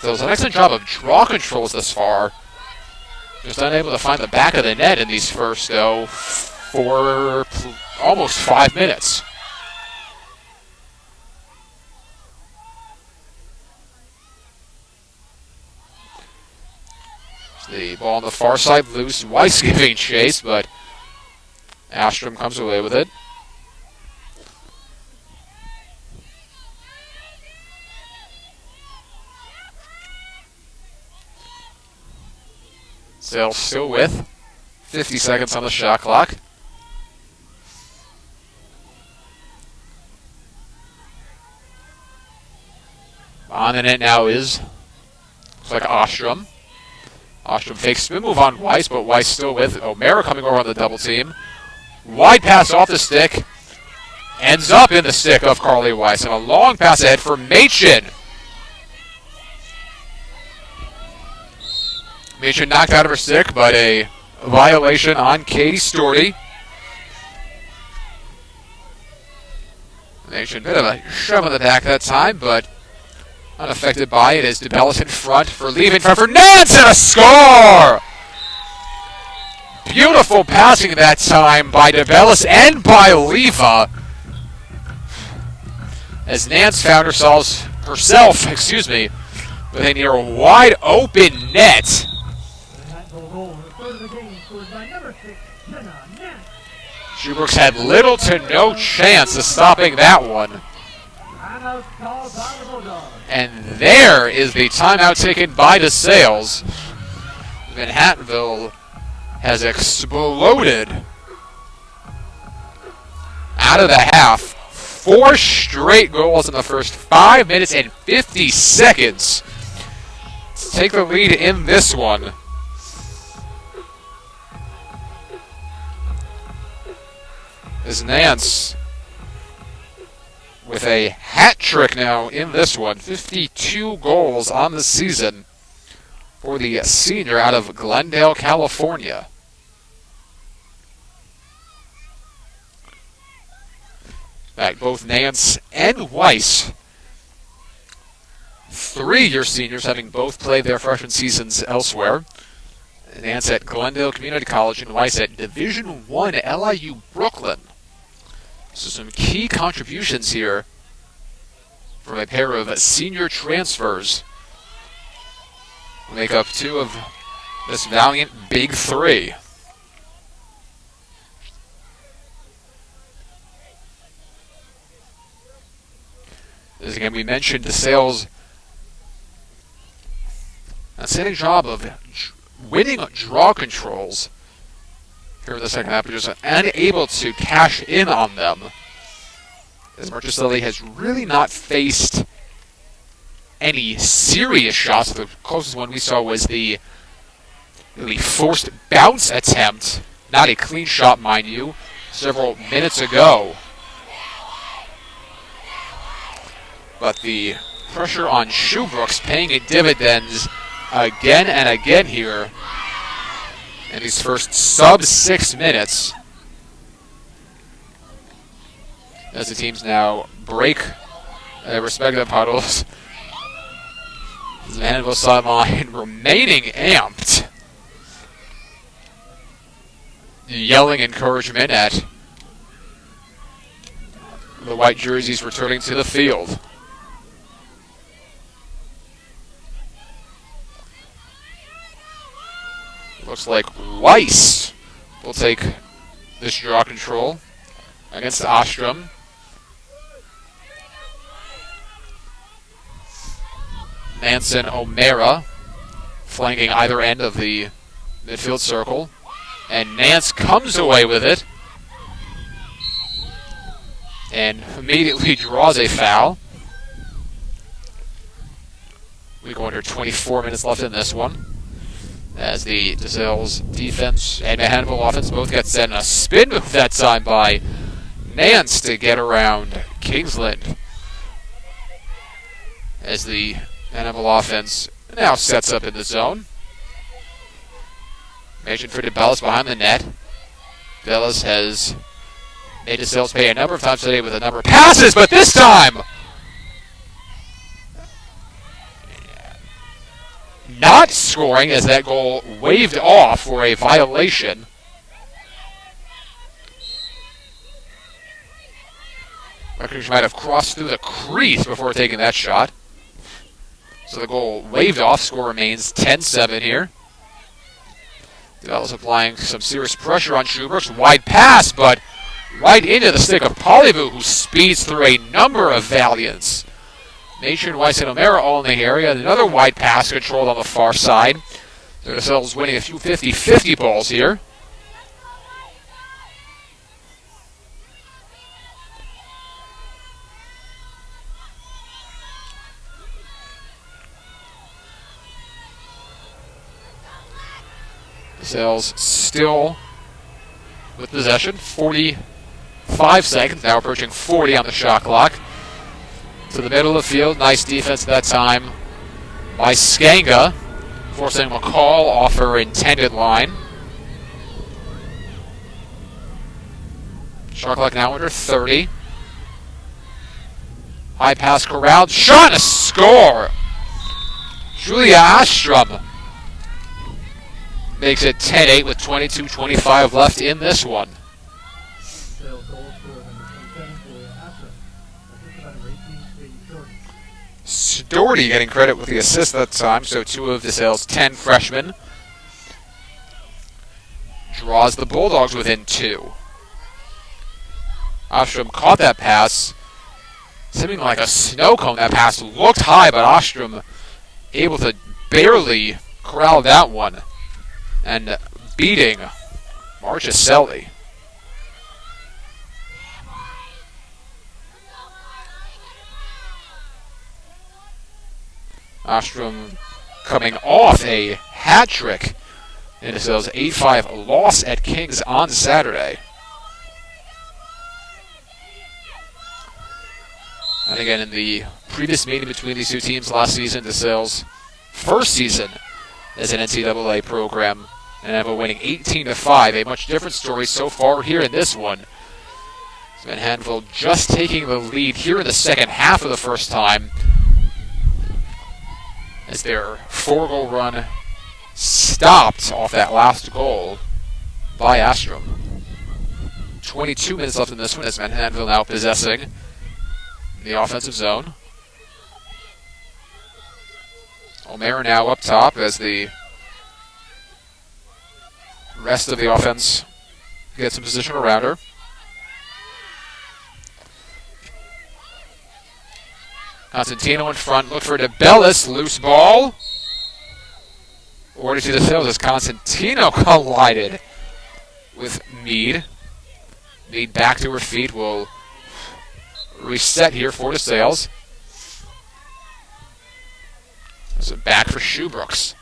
So it's an excellent job of draw controls thus far. Just unable to find the back of the net in these first, though, almost 5 minutes. The ball on the far side loose. Weiss giving chase, but Astrom comes away with it. Desales still with 50 seconds on the shot clock. On the net now looks like Ostrom. Ostrom fakes spin move on Weiss, but Weiss still with O'Mara coming over on the double team. Wide pass off the stick. Ends up in the stick of Carly Weiss. And a long pass ahead for Machin. Machin knocked out of her stick, but a violation on Katie Storty. Machin, bit of a shove in the back that time, but unaffected by it as DeBellis in front for leaving for Nance and a score! Beautiful passing that time by DeBellis and by Leva. As Nance found herself, with a near wide open net. Schubrooks had little to no chance of stopping that one. And there is the timeout taken by Desales. Manhattanville has exploded out of the half. 4 straight goals in the first 5 minutes and 50 seconds to take the lead in this one. As Nance with a hat trick now in this one. 52 goals on the season for the senior out of Glendale, California. In fact, both Nance and Weiss, 3-year seniors, having both played their freshman seasons elsewhere. Nance at Glendale Community College and Weiss at Division I LIU Brooklyn. So some key contributions here from a pair of senior transfers. Make up 2 of this valiant Big 3. As again we mentioned, Desales outstanding job of winning draw controls here in the second half, but just unable to cash in on them. As Marchicelli has really not faced any serious shots. The closest one we saw was the really forced bounce attempt, not a clean shot, mind you, several minutes ago. But the pressure on Schubrooks paying dividends again and again here in these first sub-6 minutes, as the teams now break their respective huddles. The Manitoba sideline remaining amped, yelling encouragement at the white jerseys returning to the field. Looks like Weiss will take this draw control against Ostrom. Nance and O'Mara flanking either end of the midfield circle. And Nance comes away with it and immediately draws a foul. We go under 24 minutes left in this one, as the Desales defense and Manhattanville offense both get set in a spin move that time by Nance to get around Kingsland. As the Manhattanville offense now sets up in the zone. Mentioned for DeBellis behind the net. DeBellis has made Desales pay a number of times today with a number of passes, but this time not scoring as that goal waved off for a violation. Rutgers might have crossed through the crease before taking that shot. So the goal waved off. Score remains 10-7 here. Desales applying some serious pressure on Schubrooks. Wide pass, but right into the stick of Polyvu, who speeds through a number of Valiants. Nation, Weiss, and O'Mara all in the area. Another wide pass controlled on the far side. So Desales winning a few 50-50 balls here. Desales still with possession. 45 seconds, now approaching 40 on the shot clock. To the middle of the field, nice defense that time by Skanga, forcing McCall off her intended line. Shot clock now under 30. High pass corralled, shot and a score! Julia Ostrom makes it 10-8 with 22-25 left in this one. Sales goal scorer number 27 for Astra. Assisted by number 18, Peyton Shorty. Storty getting credit with the assist that time, so two of Desales' 10 freshmen. Draws the Bulldogs within 2. Ostrom caught that pass, seeming like a snow cone. That pass looked high, but Ostrom able to barely corral that one. And beating Marchicelli. Ostrom coming off a hat trick in Desales' 8-5 loss at Kings on Saturday. And again, in the previous meeting between these two teams last season, Desales' first season as an NCAA program, and Evo winning 18-5. A much different story so far here in this one. Van Handel just taking the lead here in the second half of the first time, as their 4-goal run stopped off that last goal by Ostrom. 22 minutes left in this one as Van Handel now possessing the offensive zone. O'Mara now up top as the rest of the offense gets in position around her. Constantino in front, look for DeBellis, loose ball. Order to Desales as Constantino collided with Meade. Meade back to her feet, will reset here for Desales. There's a back for Schubrooks.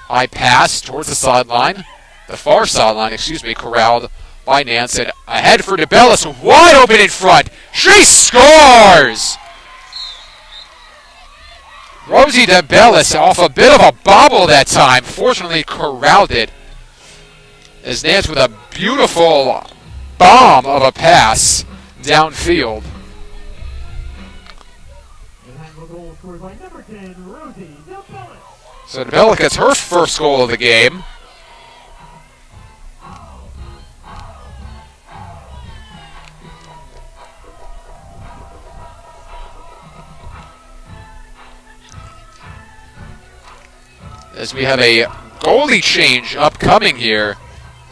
High pass towards the sideline. The far sideline, corralled by Nansen. Ahead for DeBellis, wide open in front. She scores! Rosie DeBellis off a bit of a bobble that time. Fortunately corralled it, as Nance with a beautiful bomb of a pass downfield. Goal scored by number 10, Rosie DeBellis. So DeBellis gets her first goal of the game. As we have a goalie change upcoming here,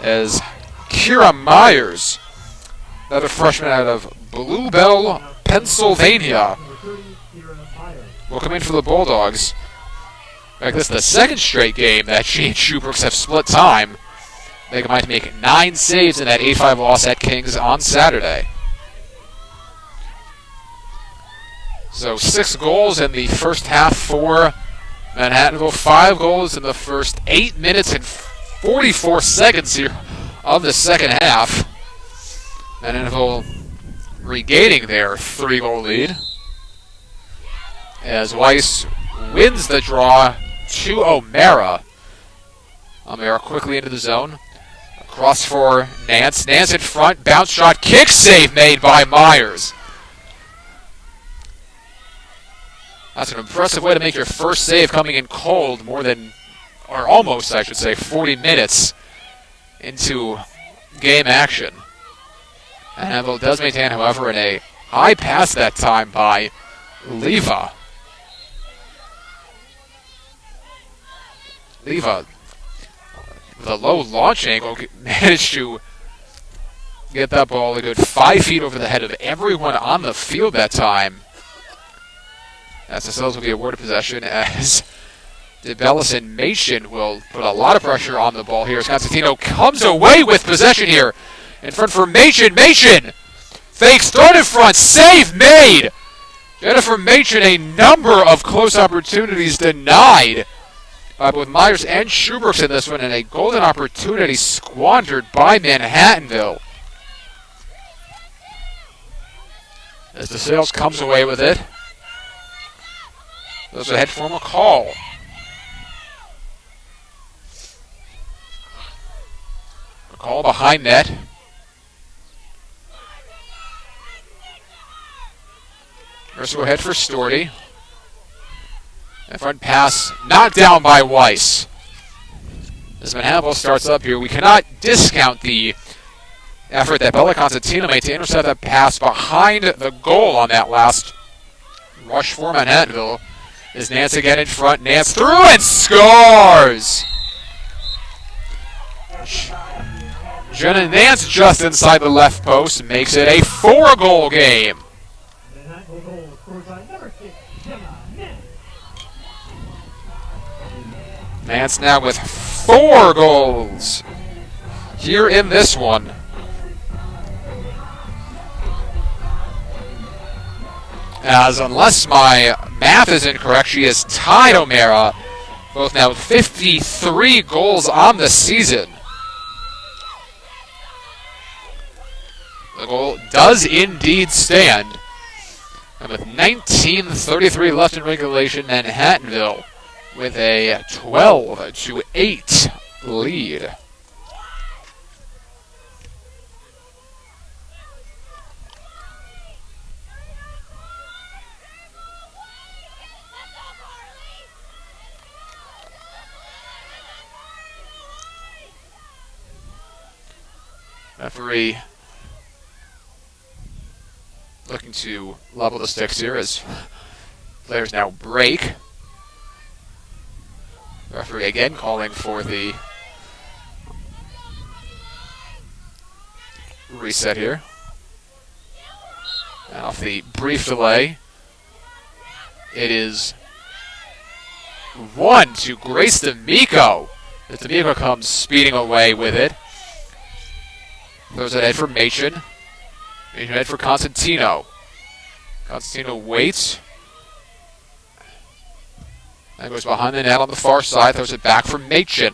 as Kira Myers, another freshman out of Bluebell, Pennsylvania, will come in for the Bulldogs. In fact, this is the second straight game that she and Schubrooks have split time. They might make 9 saves in that 8-5 loss at Kings on Saturday. So 6 goals in the first half for Manhattanville. 5 goals in the first 8 minutes and 44 seconds here of the second half. Manhattanville regaining their 3-goal lead, as Weiss wins the draw to O'Mara. O'Mara quickly into the zone. Across for Nance. Nance in front. Bounce shot. Kick save made by Myers. That's an impressive way to make your first save coming in cold, more than, or almost, I should say, 40 minutes into game action. And Handel does maintain, however, in a high pass that time by Leva. Leva, with a low launch angle, managed to get that ball a good 5 feet over the head of everyone on the field that time. As Desales will be awarded possession, as Desales and Machen will put a lot of pressure on the ball here. As Constantino comes away with possession here. In front for Machen. Machen fakes, thrown in front, save made. Jennifer Machen, a number of close opportunities denied by both Myers and Schubrooks in this one, and a golden opportunity squandered by Manhattanville. As Desales comes away with it, goes ahead for McCall. McCall behind net. First go ahead for Storty. And front pass knocked down by Weiss. As Manhattanville starts up here, we cannot discount the effort that Bella Constantino made to intercept that pass behind the goal on that last rush for Manhattanville. Is Nance again in front. Nance through and scores! Jenna Nance just inside the left post makes it a 4-goal game. Manhattanville goal scored by number 6, Gemma Nance. Nance now with 4 goals here in this one. As unless my math is incorrect, she has tied O'Mara, both now with 53 goals on the season. The goal does indeed stand. And with 19:33 left in regulation, Manhattanville with a 12-8 lead. Referee looking to level the sticks here as players now break. Referee again calling for the reset here. And off the brief delay, it is 1 to Grace D'Amico. As D'Amico comes speeding away with it. Throws it ahead for Machen. Machen ahead for Constantino. Constantino waits. Then goes behind the net on the far side. Throws it back for Machen.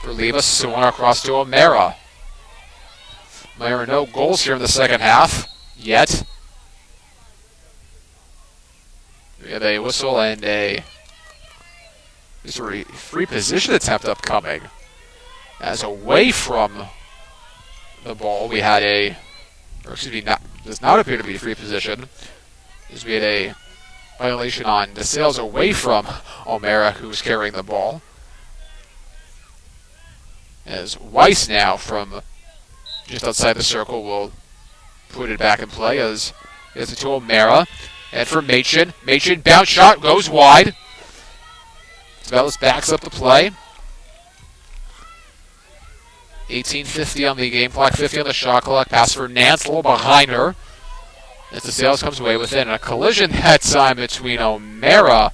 For Leva, swung across to O'Mara. O'Mara, no goals here in the second half yet. We have a whistle and a free position attempt upcoming. As away from the ball, we had does not appear to be a free position, as we had a violation on Desales away from O'Mara, who's carrying the ball. As Weiss now from just outside the circle will put it back in play as it's to O'Mara. And for Machen. Machen, bounce shot, goes wide. Desales backs up the play. 18:50 on the game clock, 50 on the shot clock. Pass for Nance, a little behind her. As Desales comes away with it. And a collision that time between O'Mara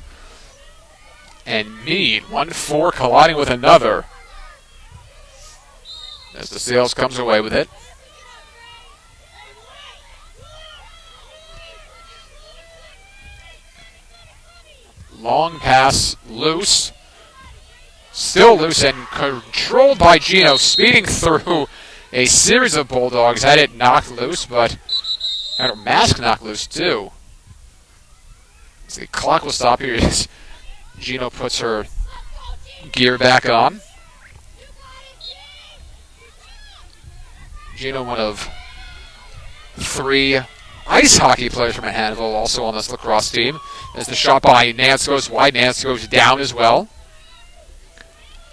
and Mead. 1-4 colliding with another. As Desales comes away with it. Long pass, loose. Still loose and controlled by Gino, speeding through a series of Bulldogs. Had it knocked loose, but had her mask knocked loose too. As the clock will stop here as Gino puts her gear back on. Gino, one of 3 ice hockey players from Manhattanville also on this lacrosse team. As the shot by Nance goes wide, Nance goes down as well.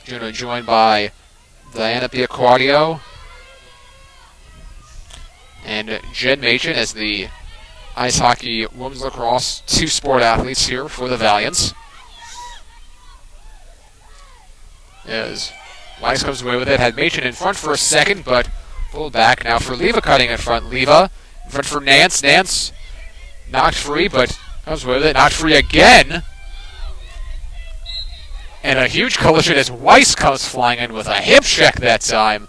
Juno joined by Diana Piaquadio and Jen Machen as the ice hockey, women's lacrosse, two sport athletes here for the Valiants. As Weiss comes away with it, had Machen in front for a second, but pulled back. Now for Leva cutting in front. Leva in front for Nance. Nance knocked free, but comes away with it. Knocked free again. And a huge collision as Weiss comes flying in with a hip check that time.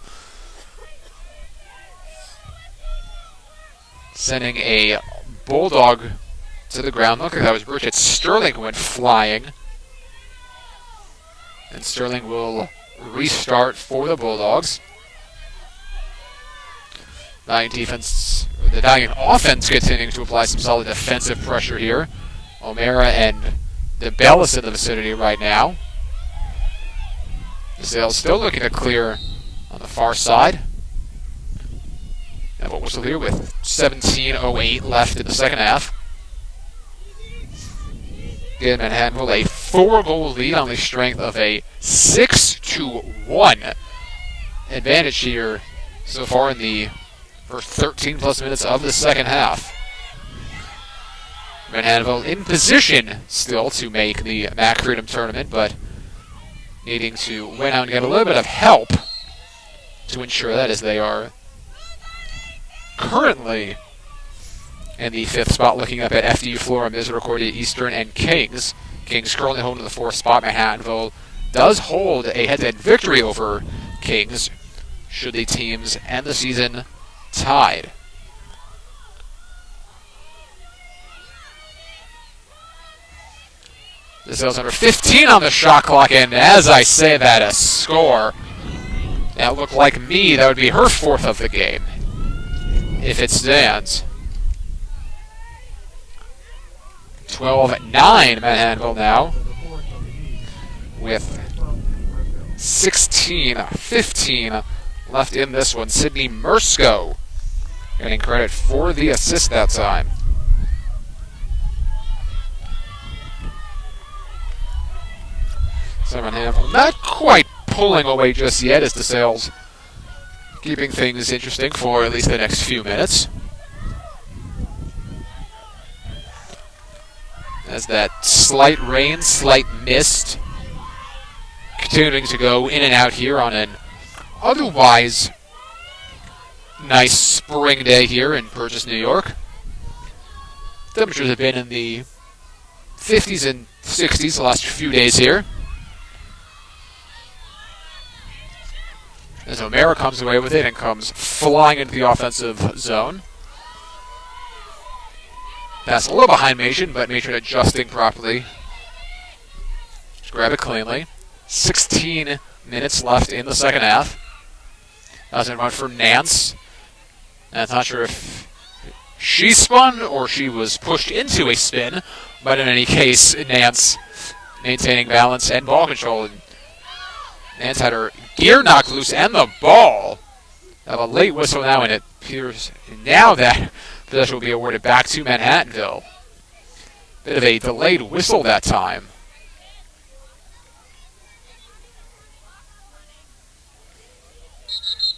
Sending a Bulldog to the ground. Look, that was Bridget Sterling who went flying. And Sterling will restart for the Bulldogs. The Valiant offense continuing to apply some solid defensive pressure here. O'Mara and Desales in the vicinity right now. Desales still looking to clear on the far side. And what whistle here with 17:08 left in the second half. Again, Manhattanville a 4-goal lead on the strength of a 6-1 advantage here so far in the first 13-plus minutes of the second half. Manhattanville in position still to make the MAC Freedom Tournament, but needing to win out and get a little bit of help to ensure that, as they are currently in the 5th spot, looking up at FDU, Flora, Misericordia, Eastern, and Kings. Kings currently holding the 4th spot. Manhattanville does hold a head-to-head victory over Kings should the teams end the season tied. Desales under 15 on the shot clock, and as I say that, a score. That looked like me. That would be her 4th of the game, if it stands. 12-9 Manhattanville now, with 16-15 left in this one. Sydney Mersko getting credit for the assist that time. So Manhattanville not quite pulling away just yet, as Desales keeping things interesting for at least the next few minutes. As that slight rain, slight mist, continuing to go in and out here on an otherwise nice spring day here in Purchase, New York. Temperatures have been in the 50s and 60s the last few days here. As O'Mara comes away with it and comes flying into the offensive zone. Pass a little behind Machen, but Machen adjusting properly. Just grab it cleanly. 16 minutes left in the second half. That's in run for Nance. Nance not sure if she spun or she was pushed into a spin, but in any case, Nance maintaining balance and ball control. And Nance had her gear knocked loose and the ball. Have a late whistle now, and it appears now that possession will be awarded back to Manhattanville. Bit of a delayed whistle that time.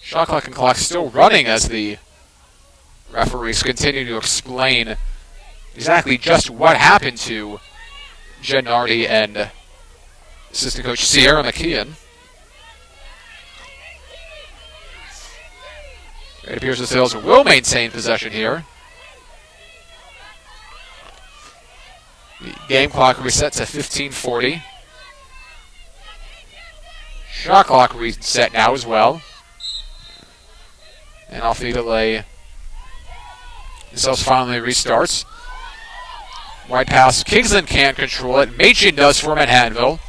Shot clock and clock still running as the referees continue to explain exactly just what happened to Jen Nardi and assistant coach Sierra McKeon. It appears the Desales will maintain possession here. The game clock resets at 15:40. Shot clock reset now as well. And off the delay, Desales finally restarts. Wide pass, Kingsland can't control it. Machen does for Manhattanville.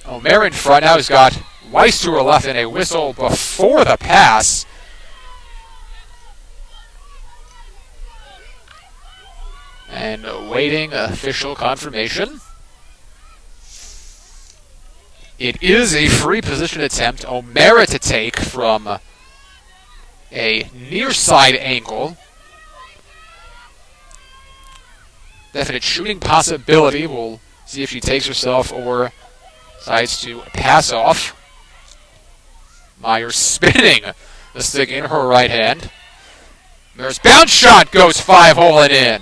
O'Mara in front now has got Weiss to her left and a whistle before the pass. And awaiting official confirmation. It is a free position attempt. O'Mara to take from a near side angle. definite shooting possibility. We'll see if she takes herself or decides to pass off. Myers spinning the stick in her right hand. There's bounce shot, goes 5-hole and in.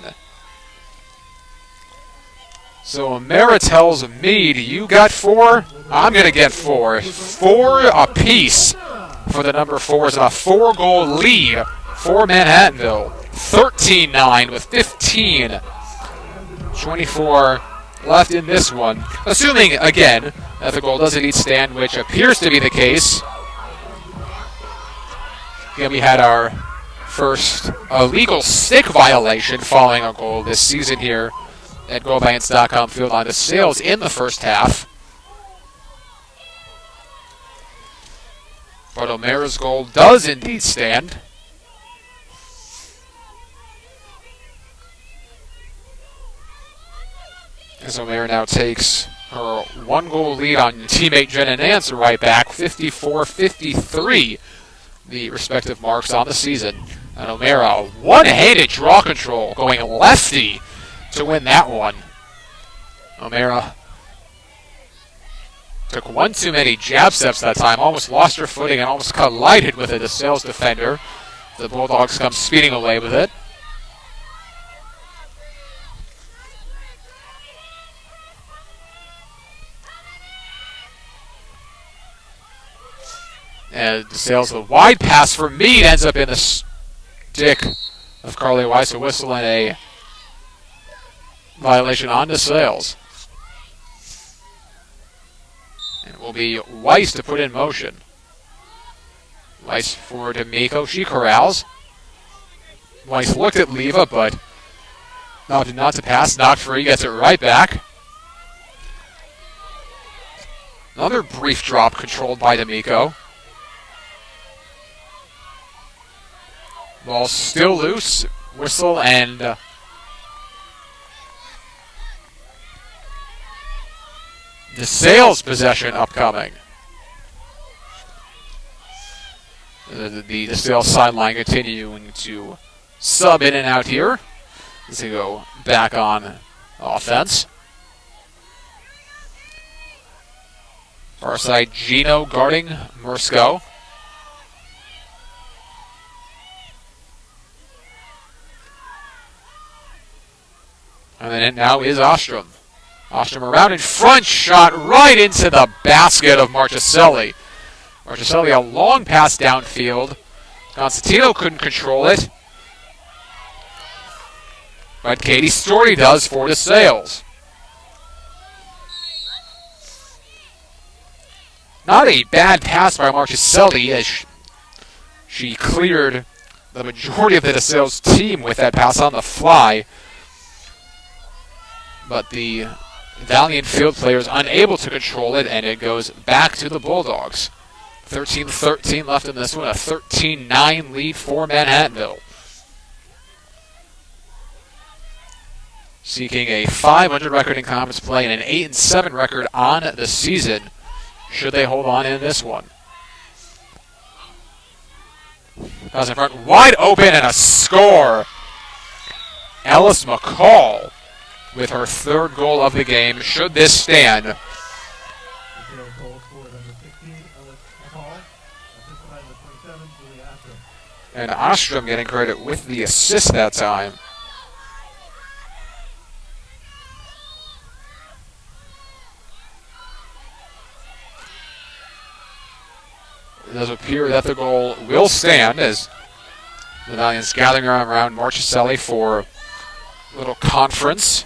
So O'Mara tells Meade, you got 4, I'm going to get 4. 4 apiece for the number 4s and a 4-goal lead for Manhattanville. 13-9 with 15:24 left in this one. Assuming, again, that the goal does indeed stand, which appears to be the case. Again, we had our first illegal stick violation following a goal this season here at GoalBalance.com field on Desales in the first half. But O'Mara's goal does indeed stand. As O'Mara now takes her 1-goal lead on teammate Jenna Nance right back, 54-53, the respective marks on the season. And O'Mara, one-handed draw control, going lefty to win that one. O'Mara took one too many jab steps that time, almost lost her footing and almost collided with a Desales defender. The Bulldogs come speeding away with it. And Desales, a wide pass for Meade, ends up in the stick of Carly Weiss, a whistle and a violation on Desales. And it will be Weiss to put in motion. Weiss for D'Amico. She corrals. Weiss looked at Leva, but opted not to pass. Not free. Gets it right back. Another brief drop controlled by D'Amico. Ball still loose. Whistle and Desales possession upcoming. The Desales sideline continuing to sub in and out here as they go back on offense. Far side, Gino guarding Mursko. And then it now is Ostrom. Ostrom around in front, shot right into the basket of Marchicelli. Marchicelli, a long pass downfield. Constantino couldn't control it. But Katie Story does for Desales. Not a bad pass by Marchicelli as she cleared the majority of the Desales team with that pass on the fly. But the Valiant field players unable to control it, and it goes back to the Bulldogs. 13-13 left in this one, a 13-9 lead for Manhattanville. Seeking a 500 record in conference play and an 8-7 record on the season, should they hold on in this one. Pass in front, wide open, and a score. Ellis McCall with her 3rd goal of the game. Should this stand? And Ostrom getting credit with the assist that time. It does appear that the goal will stand as the Valiants gathering around Marchicelli for a little conference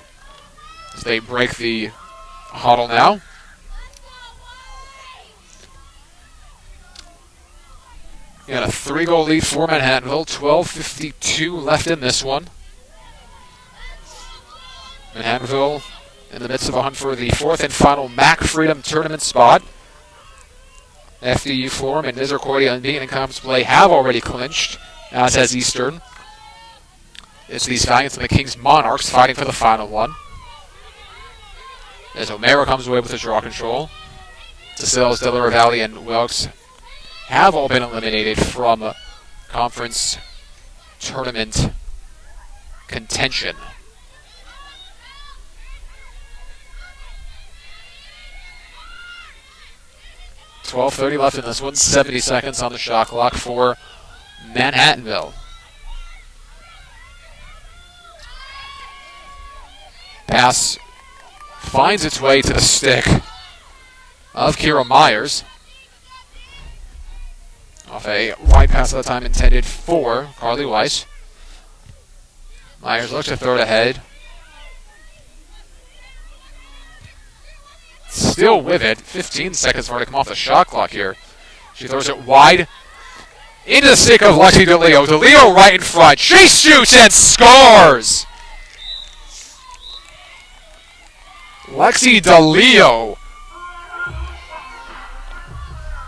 as they break the huddle now. Got a 3-goal lead for Manhattanville. 12:52 left in this one. Manhattanville in the midst of a hunt for the 4th and final MAC Freedom Tournament spot. FDU Forum and Misericordia unbeaten in conference play have already clinched, as has Eastern. It's these Valiants and the Kings Monarchs fighting for the final one. As O'Mara comes away with the draw control. Desales, Delaware Valley, and Wilkes have all been eliminated from conference tournament contention. 12:30 left in this one. 70 seconds on the shot clock for Manhattanville. Pass finds its way to the stick of Kira Myers. Off a wide pass at the time intended for Carly Weiss. Myers looks to throw it ahead. Still with it. 15 seconds for her to come off the shot clock here. She throws it wide into the stick of Lexi DeLeo. DeLeo right in front. She shoots and scores! Lexi DeLeo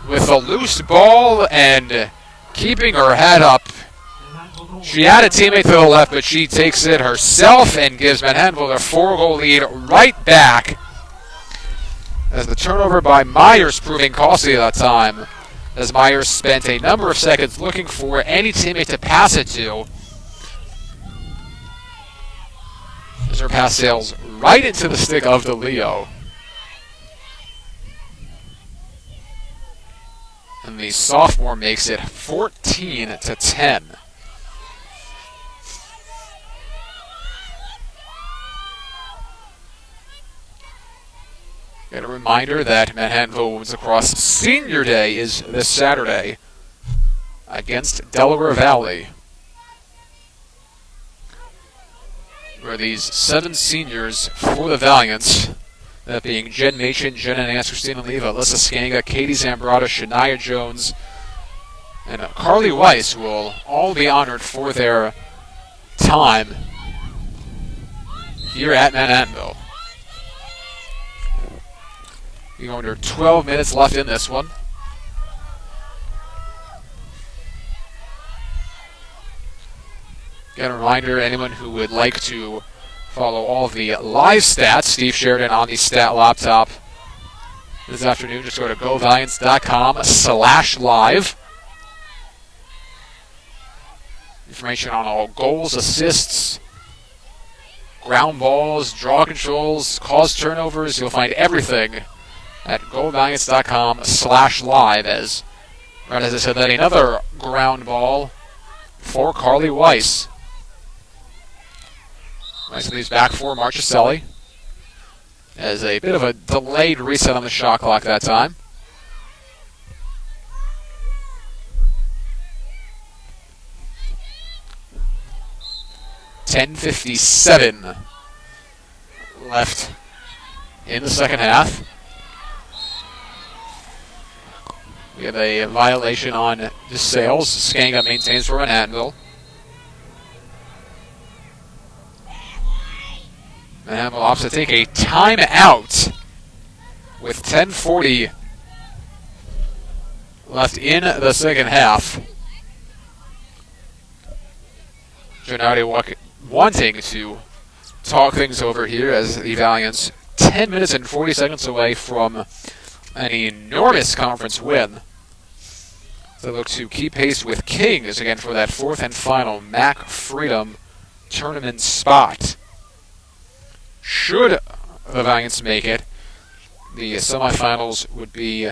with a loose ball and keeping her head up. She had a teammate to the left, but she takes it herself and gives Manhattanville their 4-goal lead right back. As the turnover by Myers proving costly at that time, as Myers spent a number of seconds looking for any teammate to pass it to. As her pass sails right into the stick of DeLeo. And the sophomore makes it 14-10. And a reminder that Manhattanville Women's Lacrosse Senior Day is this Saturday against Delaware Valley, where these 7 seniors for the Valiants, that being Jen Machen, Jenna Nance, Christina Leva, Alyssa Skanga, Katie Zambrata, Shania Jones, and Carly Weiss, will all be honored for their time here at Manhattanville. We're going to 12 minutes left in this one. Again, a reminder, anyone who would like to follow all of the live stats, Steve Sheridan on the stat laptop this afternoon, just go to govaliants.com/live. Information on all goals, assists, ground balls, draw controls, cause turnovers. You'll find everything at govaliants.com/live. As right as I said, that another ground ball for Carly Weiss. Weiss leaves back for Marchicelli. As a bit of a delayed reset on the shot clock that time. .57 left in the second half. We have a violation on Desales. Skanga maintains for Manhattanville. Manhattanville opts to take a timeout with 10:40 left in the second half. Gennady wanting to talk things over here as the Valiants 10 minutes and 40 seconds away from an enormous conference win. They look to keep pace with Kings again for that 4th and final MAC Freedom tournament spot. Should the Valiants make it, the semifinals would be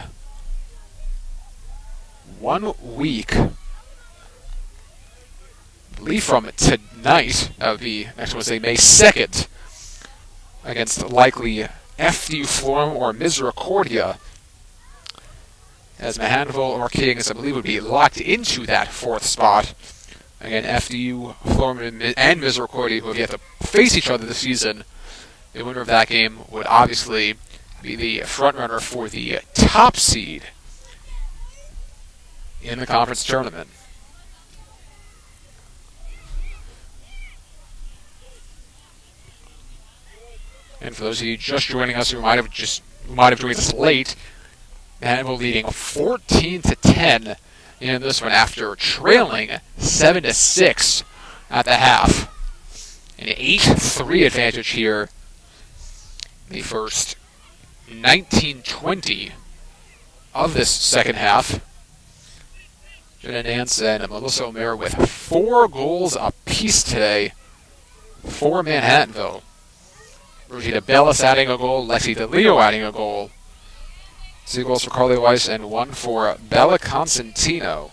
1 week. I believe from tonight. That would be next Wednesday, May 2nd, against likely FDU Forum or Misericordia, as Manhattanville or Kings, I believe, would be locked into that 4th spot. Again, FDU, Forum, and Misericordia, who have yet to face each other this season. The winner of that game would obviously be the frontrunner for the top seed in the conference tournament. And for those of you just joining us who might have joined us late, Manhattanville leading 14-10 in this one after trailing 7-6 at the half. An 8-3 advantage here. The first 19-20 of this second half. Jenna Nance and Melissa O'Meara with 4 goals apiece today for Manhattanville. Rosita Bellis adding a goal, Lexi DeLeo adding a goal. 2 goals for Carly Weiss and 1 for Bella Constantino.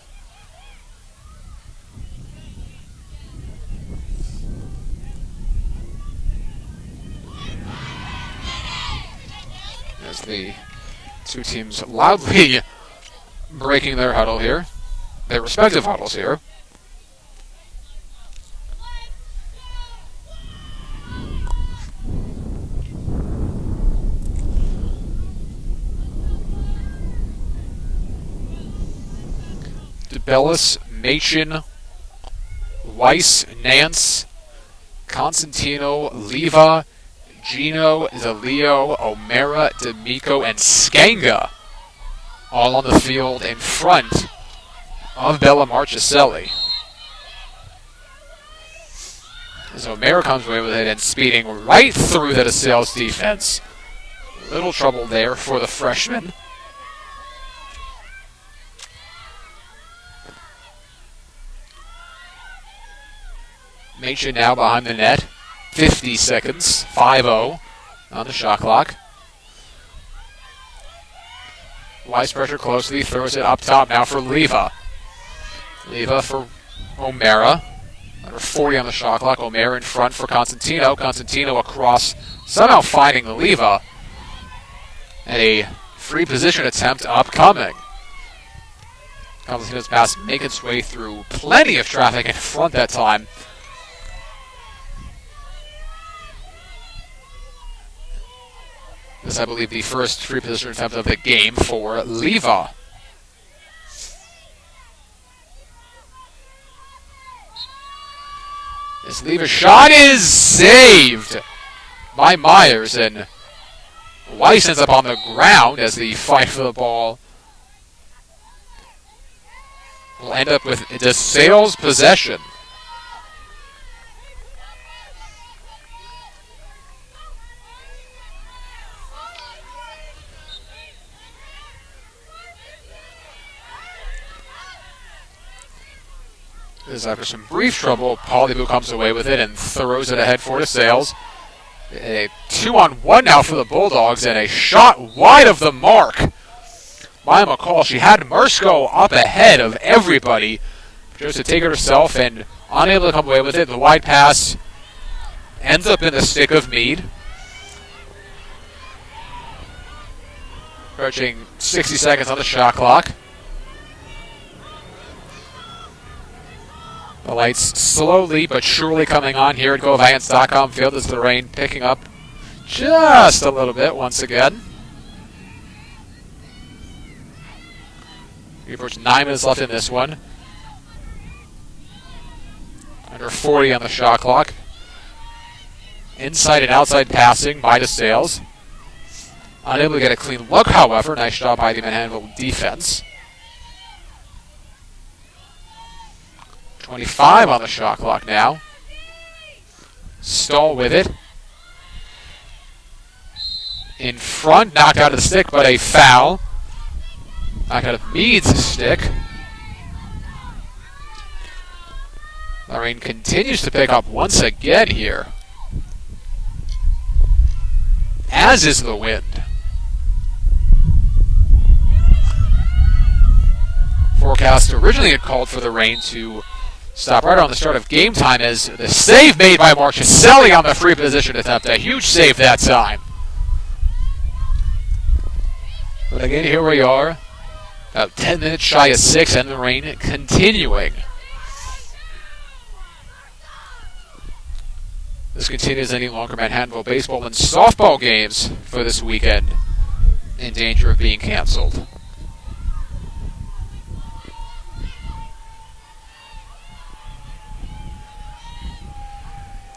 As the two teams loudly breaking their huddle here, their respective huddles here. DeBellis, Machin, Weiss, Nance, Constantino, Leva, Gino, DeLeo, O'Mara, D'Amico, and Skanga all on the field in front of Bella Marchicelli. As O'Mara comes away with it and speeding right through the DeSales defense. Little trouble there for the freshman. Machin now behind the net. 50 seconds. 5-0 on the shot clock. Weiss pressure closely. Throws it up top now for Leva. Leva for O'Mara. Under 40 on the shot clock. O'Mara in front for Constantino. Constantino across, somehow finding Leva. And a free position attempt upcoming. Constantino's pass making its way through plenty of traffic in front that time. This, I believe, the first free position attempt of the game for Leva. This Leva shot is saved by Myers, and Weiss ends up on the ground as the fight for the ball will end up with DeSales possession. As after some brief trouble, Polybu comes away with it and throws it ahead for DeSales. A 2-on-1 now for the Bulldogs, and a shot wide of the mark by McCall. She had Mursko up ahead of everybody. Chose to take it herself and unable to come away with it. The wide pass ends up in the stick of Meade. Approaching 60 seconds on the shot clock. The lights slowly but surely coming on here at GoViants.com field as the rain picking up just a little bit once again. We approach 9 minutes left in this one. Under 40 on the shot clock. Inside and outside passing by DeSales. Unable to get a clean look, however. Nice job by the Manhattanville defense. 25 on the shot clock now. Stahl with it. In front, knocked out of the stick, but a foul. Knocked out of Meade's stick. The rain continues to pick up once again here. As is the wind. Forecast originally had called for the rain to stop right on the start of game time as the save made by Marchicelli on the free position attempt. A huge save that time. But again, here we are. About 10 minutes shy of 6 and the rain continuing. This continues any longer. Manhattanville baseball and softball games for this weekend in danger of being canceled.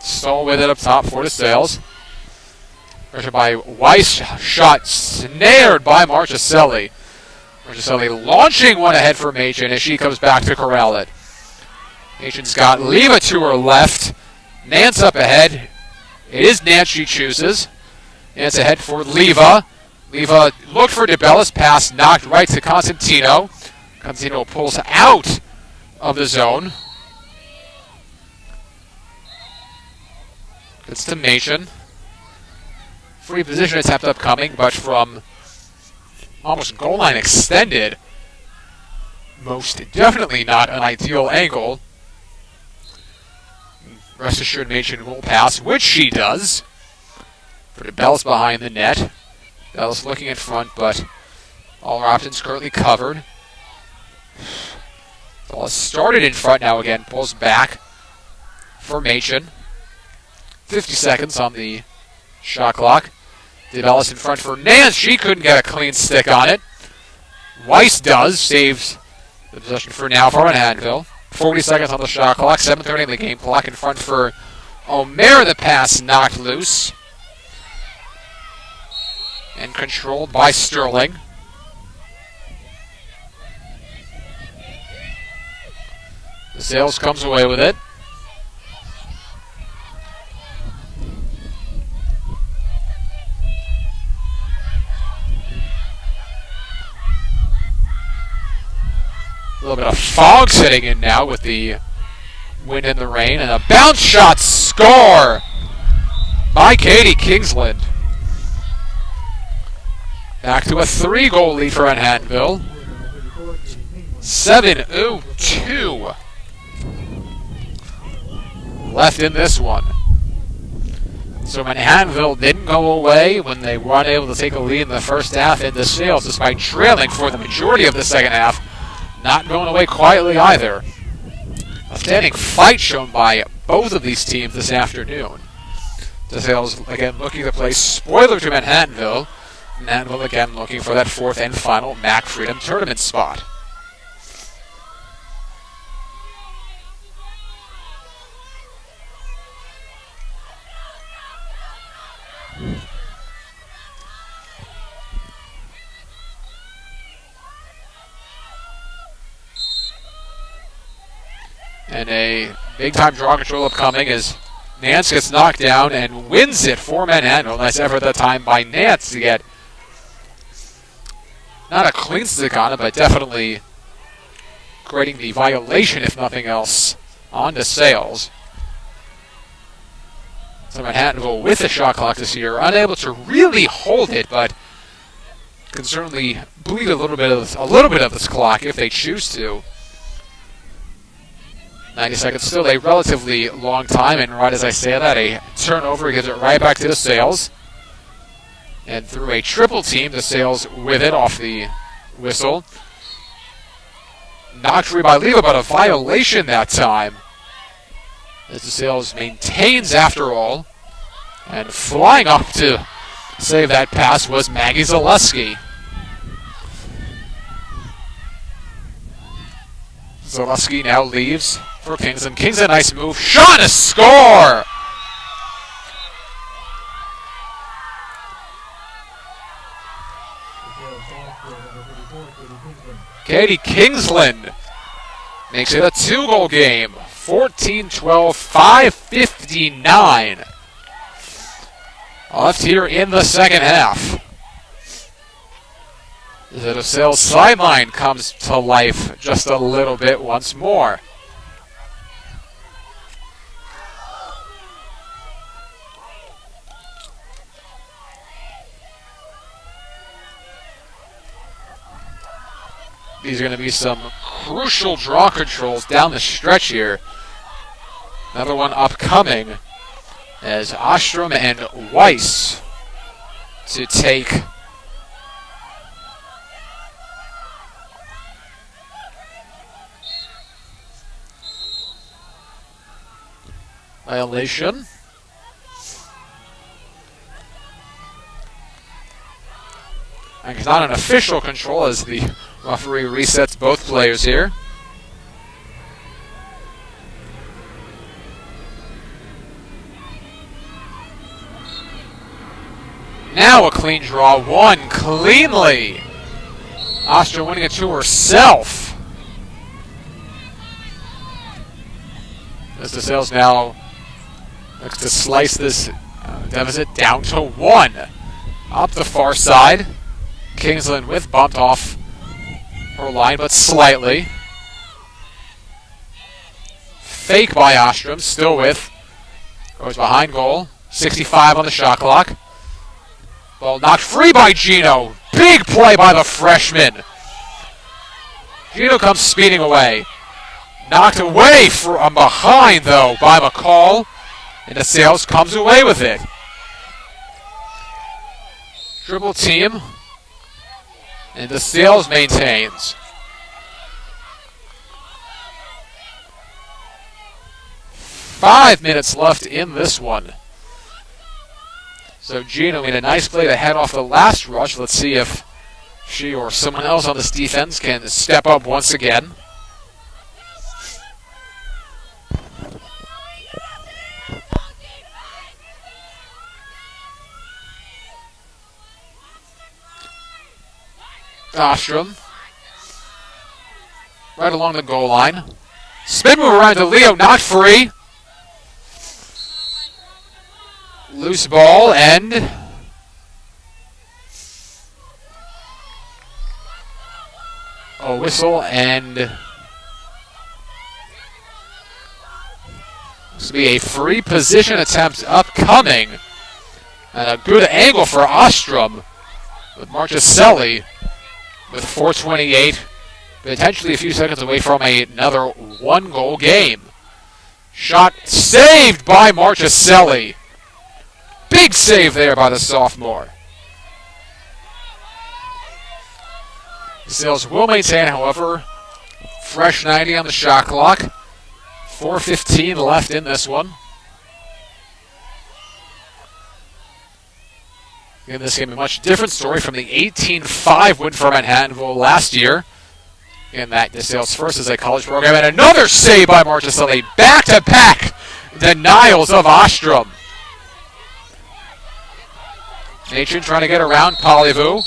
Stahl with it up top for DeSales. Pressure by Weiss. Shot snared by Marchicelli. Marchicelli launching one ahead for Machin as she comes back to corral it. Machin's got Leva to her left. Nance up ahead. It is Nance she chooses. Nance ahead for Leva. Leva looked for DeBellis. Pass knocked right to Constantino. Constantino pulls out of the zone. Gets to Machin. Free position attempt upcoming, but from almost goal line extended. Most definitely not an ideal angle. Rest assured Machen will pass, which she does. For Desales behind the net. Desales looking in front, but all our options currently covered. Desales started in front now again, pulls back for Machen. 50 seconds on the shot clock. Desales in front for Nance. She couldn't get a clean stick on it. Weiss does, saves the possession for now for Manhattanville. 40 seconds on the shot clock, 7:30 in the game clock. In front for Omer, the pass knocked loose. And controlled by Sterling. Desales comes away with it. A little bit of fog setting in now with the wind and the rain. And a bounce shot score by Katie Kingsland. Back to a 3-goal lead for Manhattanville. 7:02 left in this one. So Manhattanville didn't go away when they were unable to take a lead in the first half, and Desales, despite trailing for the majority of the second half, not going away quietly either. A standing fight shown by both of these teams this afternoon. Desales again looking to play spoiler to Manhattanville. Manhattanville again looking for that fourth and final MAC Freedom Tournament spot. And a big-time draw control upcoming as Nance gets knocked down and wins it for Manhattanville. Nice effort that time by Nance to get not a clean stick on it, but definitely creating the violation, if nothing else, on Desales. So Manhattanville with the shot clock this year, unable to really hold it, but can certainly bleed a little bit of this clock if they choose to. 90 seconds, still a relatively long time, and right as I say that, a turnover gives it right back to Desales. And through a triple team, Desales with it off the whistle. Knocked free by Leva, but a violation that time. As Desales maintains after all. And flying up to save that pass was Maggie Zaleski. Zaleski now leaves for Kingsland. Kingsland, nice move. Shot, a score! Katie Kingsland makes it a 2-goal game. 14-12, 5:59 left here in the second half. The Desales sideline comes to life just a little bit once more. These are going to be some crucial draw controls down the stretch here. Another one upcoming as Ostrom and Weiss to take violation. And it's not an official control as the referee resets both players here. Now a clean draw, won cleanly. Ostrom winning it to herself. As Desales now looks to slice this deficit down to 1. Up the far side. Kingsland with bumped off her line, but slightly. Fake by Ostrom, still with. Goes behind goal. 65 on the shot clock. Ball knocked free by Gino. Big Big play by the freshman. Gino comes speeding away. Knocked away from behind, though, by McCall. And Desales comes away with it. Dribble team. And Desales maintains. 5 minutes left in this one. So Gino made a nice play to head off the last rush. Let's see if she or someone else on this defense can step up once again. Ostrom. Right along the goal line. Spin move around to Leo, knocked free. Loose ball and a whistle, and this will be a free position attempt upcoming. And a good angle for Ostrom with Marchicelli with 4:28, potentially a few seconds away from another one-goal game. Shot saved by Marchicelli. Big save there by the sophomore. Desales will maintain, however. Fresh 90 on the shot clock. 4:15 left in this one. In this game, a much different story from the 18-5 win for Manhattanville last year. In that Desales first as a college program. And another save by Marchicelli. Back-to-back denials of Ostrom. Nathan trying to get around Polyvu.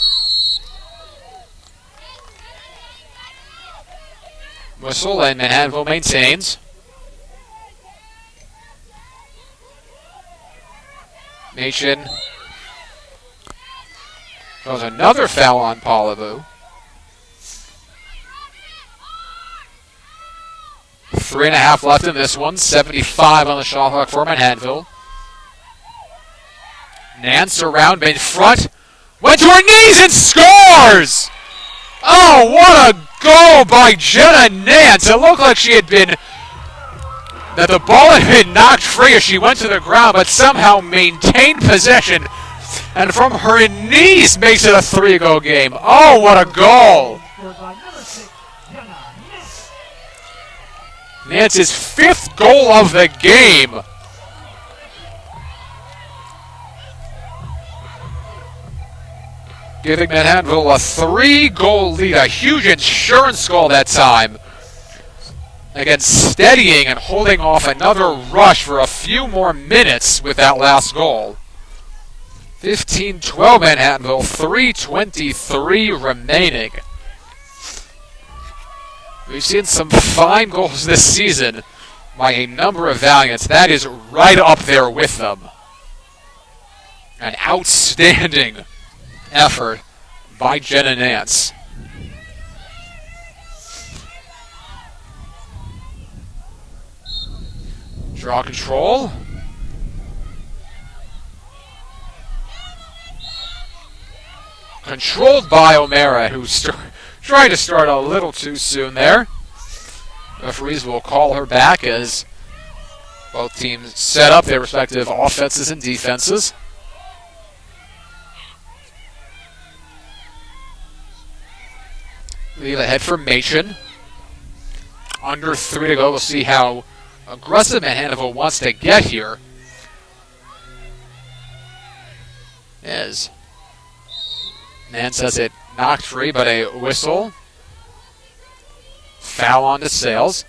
Whistle, and Manhattanville maintains. Nation throws another foul on Polyvu. 3.5 left in this one. 75 on the shot clock for Manhattanville. Nance around mid front. Went to her knees and scores! Oh, what a goal by Jenna Nance. It looked like she had been, that the ball had been knocked free as she went to the ground, but somehow maintained possession. And from her knees makes it a 3-goal game. Oh, what a goal! Nance's 5th goal of the game. Giving Manhattanville a 3-goal lead, a huge insurance goal that time. Again, steadying and holding off another rush for a few more minutes with that last goal. 15-12 Manhattanville, 3:23 remaining. We've seen some fine goals this season by a number of Valiants. That is right up there with them. An outstanding effort by Jenna Nance. Draw control. Controlled by O'Mara, who's trying to start a little too soon there. Referees will call her back as both teams set up their respective offenses and defenses. Leave ahead for Machen. Under 3 to go. We'll see how aggressive Manhattanville wants to get here. As Nance has it knocked free, but a whistle. Foul on Desales.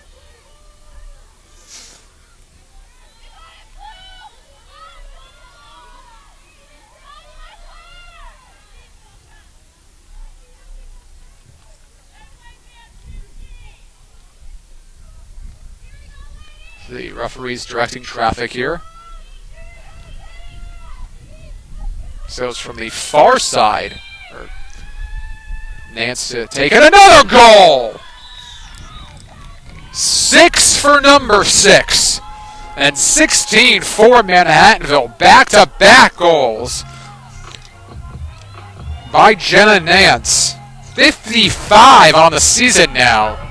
The referee's directing traffic here. So it's from the far side. Nance to take it. Another goal! 6 for number 6. And 16 for Manhattanville. Back-to-back goals. by Jenna Nance. 55 on the season now.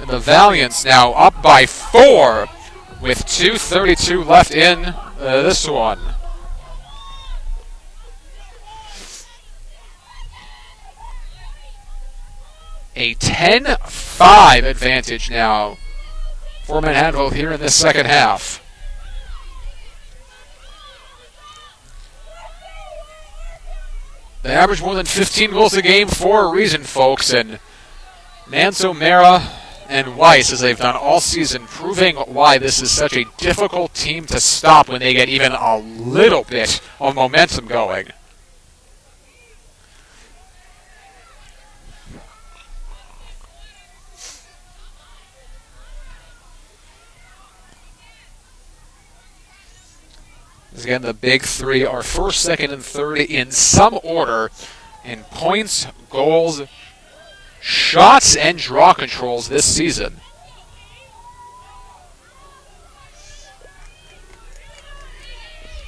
And the Valiants now up by 4 with 2:32 left in this one. A 10-5 advantage now for Manhattanville here in this second half. They average more than 15 goals a game for a reason, folks, and Nance, O'Mara, and Weiss, as they've done all season, proving why this is such a difficult team to stop when they get even a little bit of momentum going. Again, the big three are first, second, and third in some order in points, goals, shots, and draw controls this season.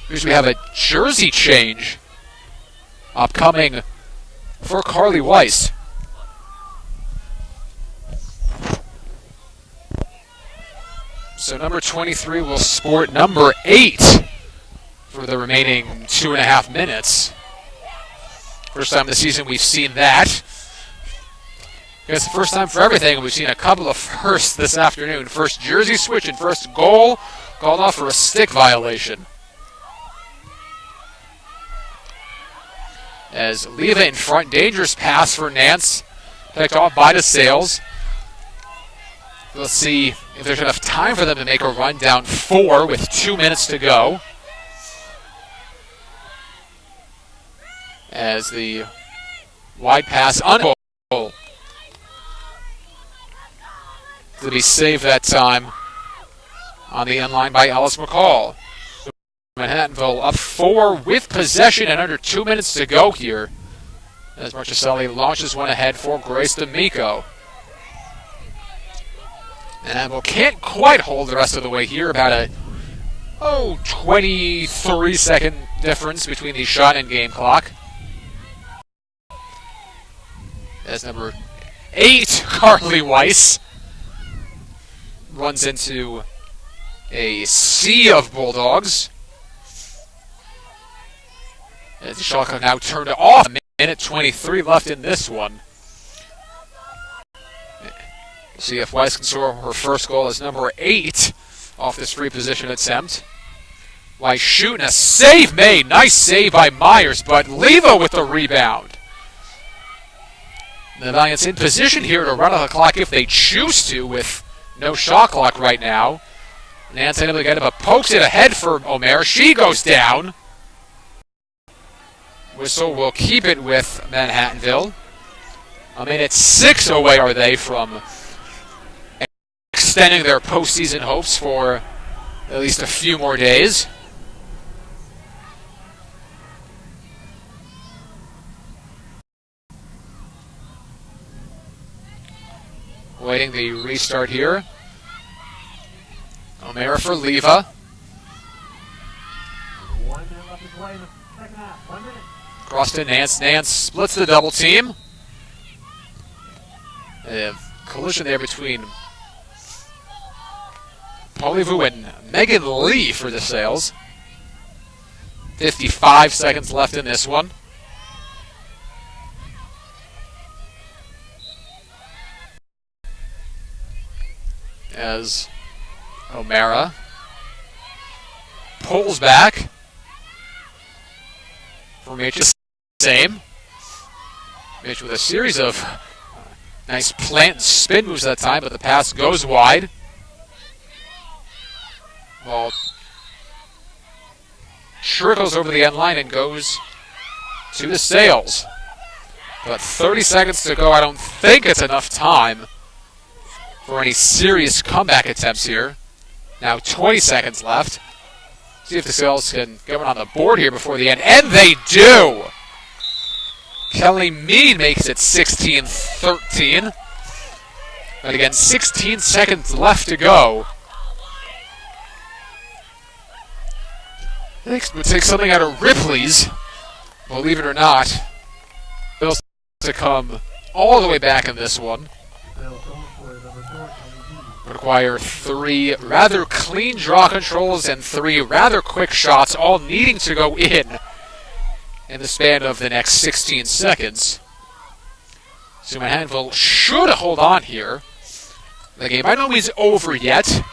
Here's we have a jersey change upcoming for Carly Weiss. So number 23 will sport number 8 for the remaining 2.5 minutes. First time this season we've seen that. It's the first time for everything. We've seen a couple of firsts this afternoon. First jersey switch and first goal called off for a stick violation. As Leva in front, dangerous pass for Nance, picked off by Desales. We'll see if there's enough time for them to make a run down 4 with 2 minutes to go. As the wide pass unable to be saved that time on the end line by Alice McCall. Manhattanville up 4 with possession and under 2 minutes to go here as Marchicelli launches one ahead for Grace D'Amico. Manhattanville can't quite hold the rest of the way here, about a 23-second difference between the shot and game clock. As number 8, Carly Weiss, runs into a sea of Bulldogs. As the shot clock now turned off. Minute 23 left in this one. See if Weiss can score her first goal as number 8 off this free position attempt. Weiss shooting, a save made. Nice save by Myers, but Leva with the rebound. The Valiants in position here to run out the clock if they choose to, with no shot clock right now. Nance able to get it, but pokes it ahead for O'Mara. She goes down. Whistle will keep it with Manhattanville. A minute 6 away are they from extending their postseason hopes for at least a few more days. Waiting the restart here. O'Mara for Leva. 1 minute left to play in the second half. 1 minute. Cross to Nance. Nance splits the double team. A collision there between Polivu and Megan Lee for Desales. 55 seconds left in this one. As O'Mara pulls back for Mitch. Same. Mitch with a series of nice plant and spin moves that time, but the pass goes wide. Ball trickles over the end line and goes to Desales. But 30 seconds to go. I don't think it's enough time for any serious comeback attempts here. Now 20 seconds left. See if Desales can get one on the board here before the end. And they do! Kelly Mead makes it 16-13. But again, 16 seconds left to go. I think we'll take something out of Ripley's. Believe it or not. They'll to come all the way back in this one. Require 3 rather clean draw controls and 3 rather quick shots, all needing to go in the span of the next 16 seconds. So Manhattanville should hold on here. The game by no means over yet.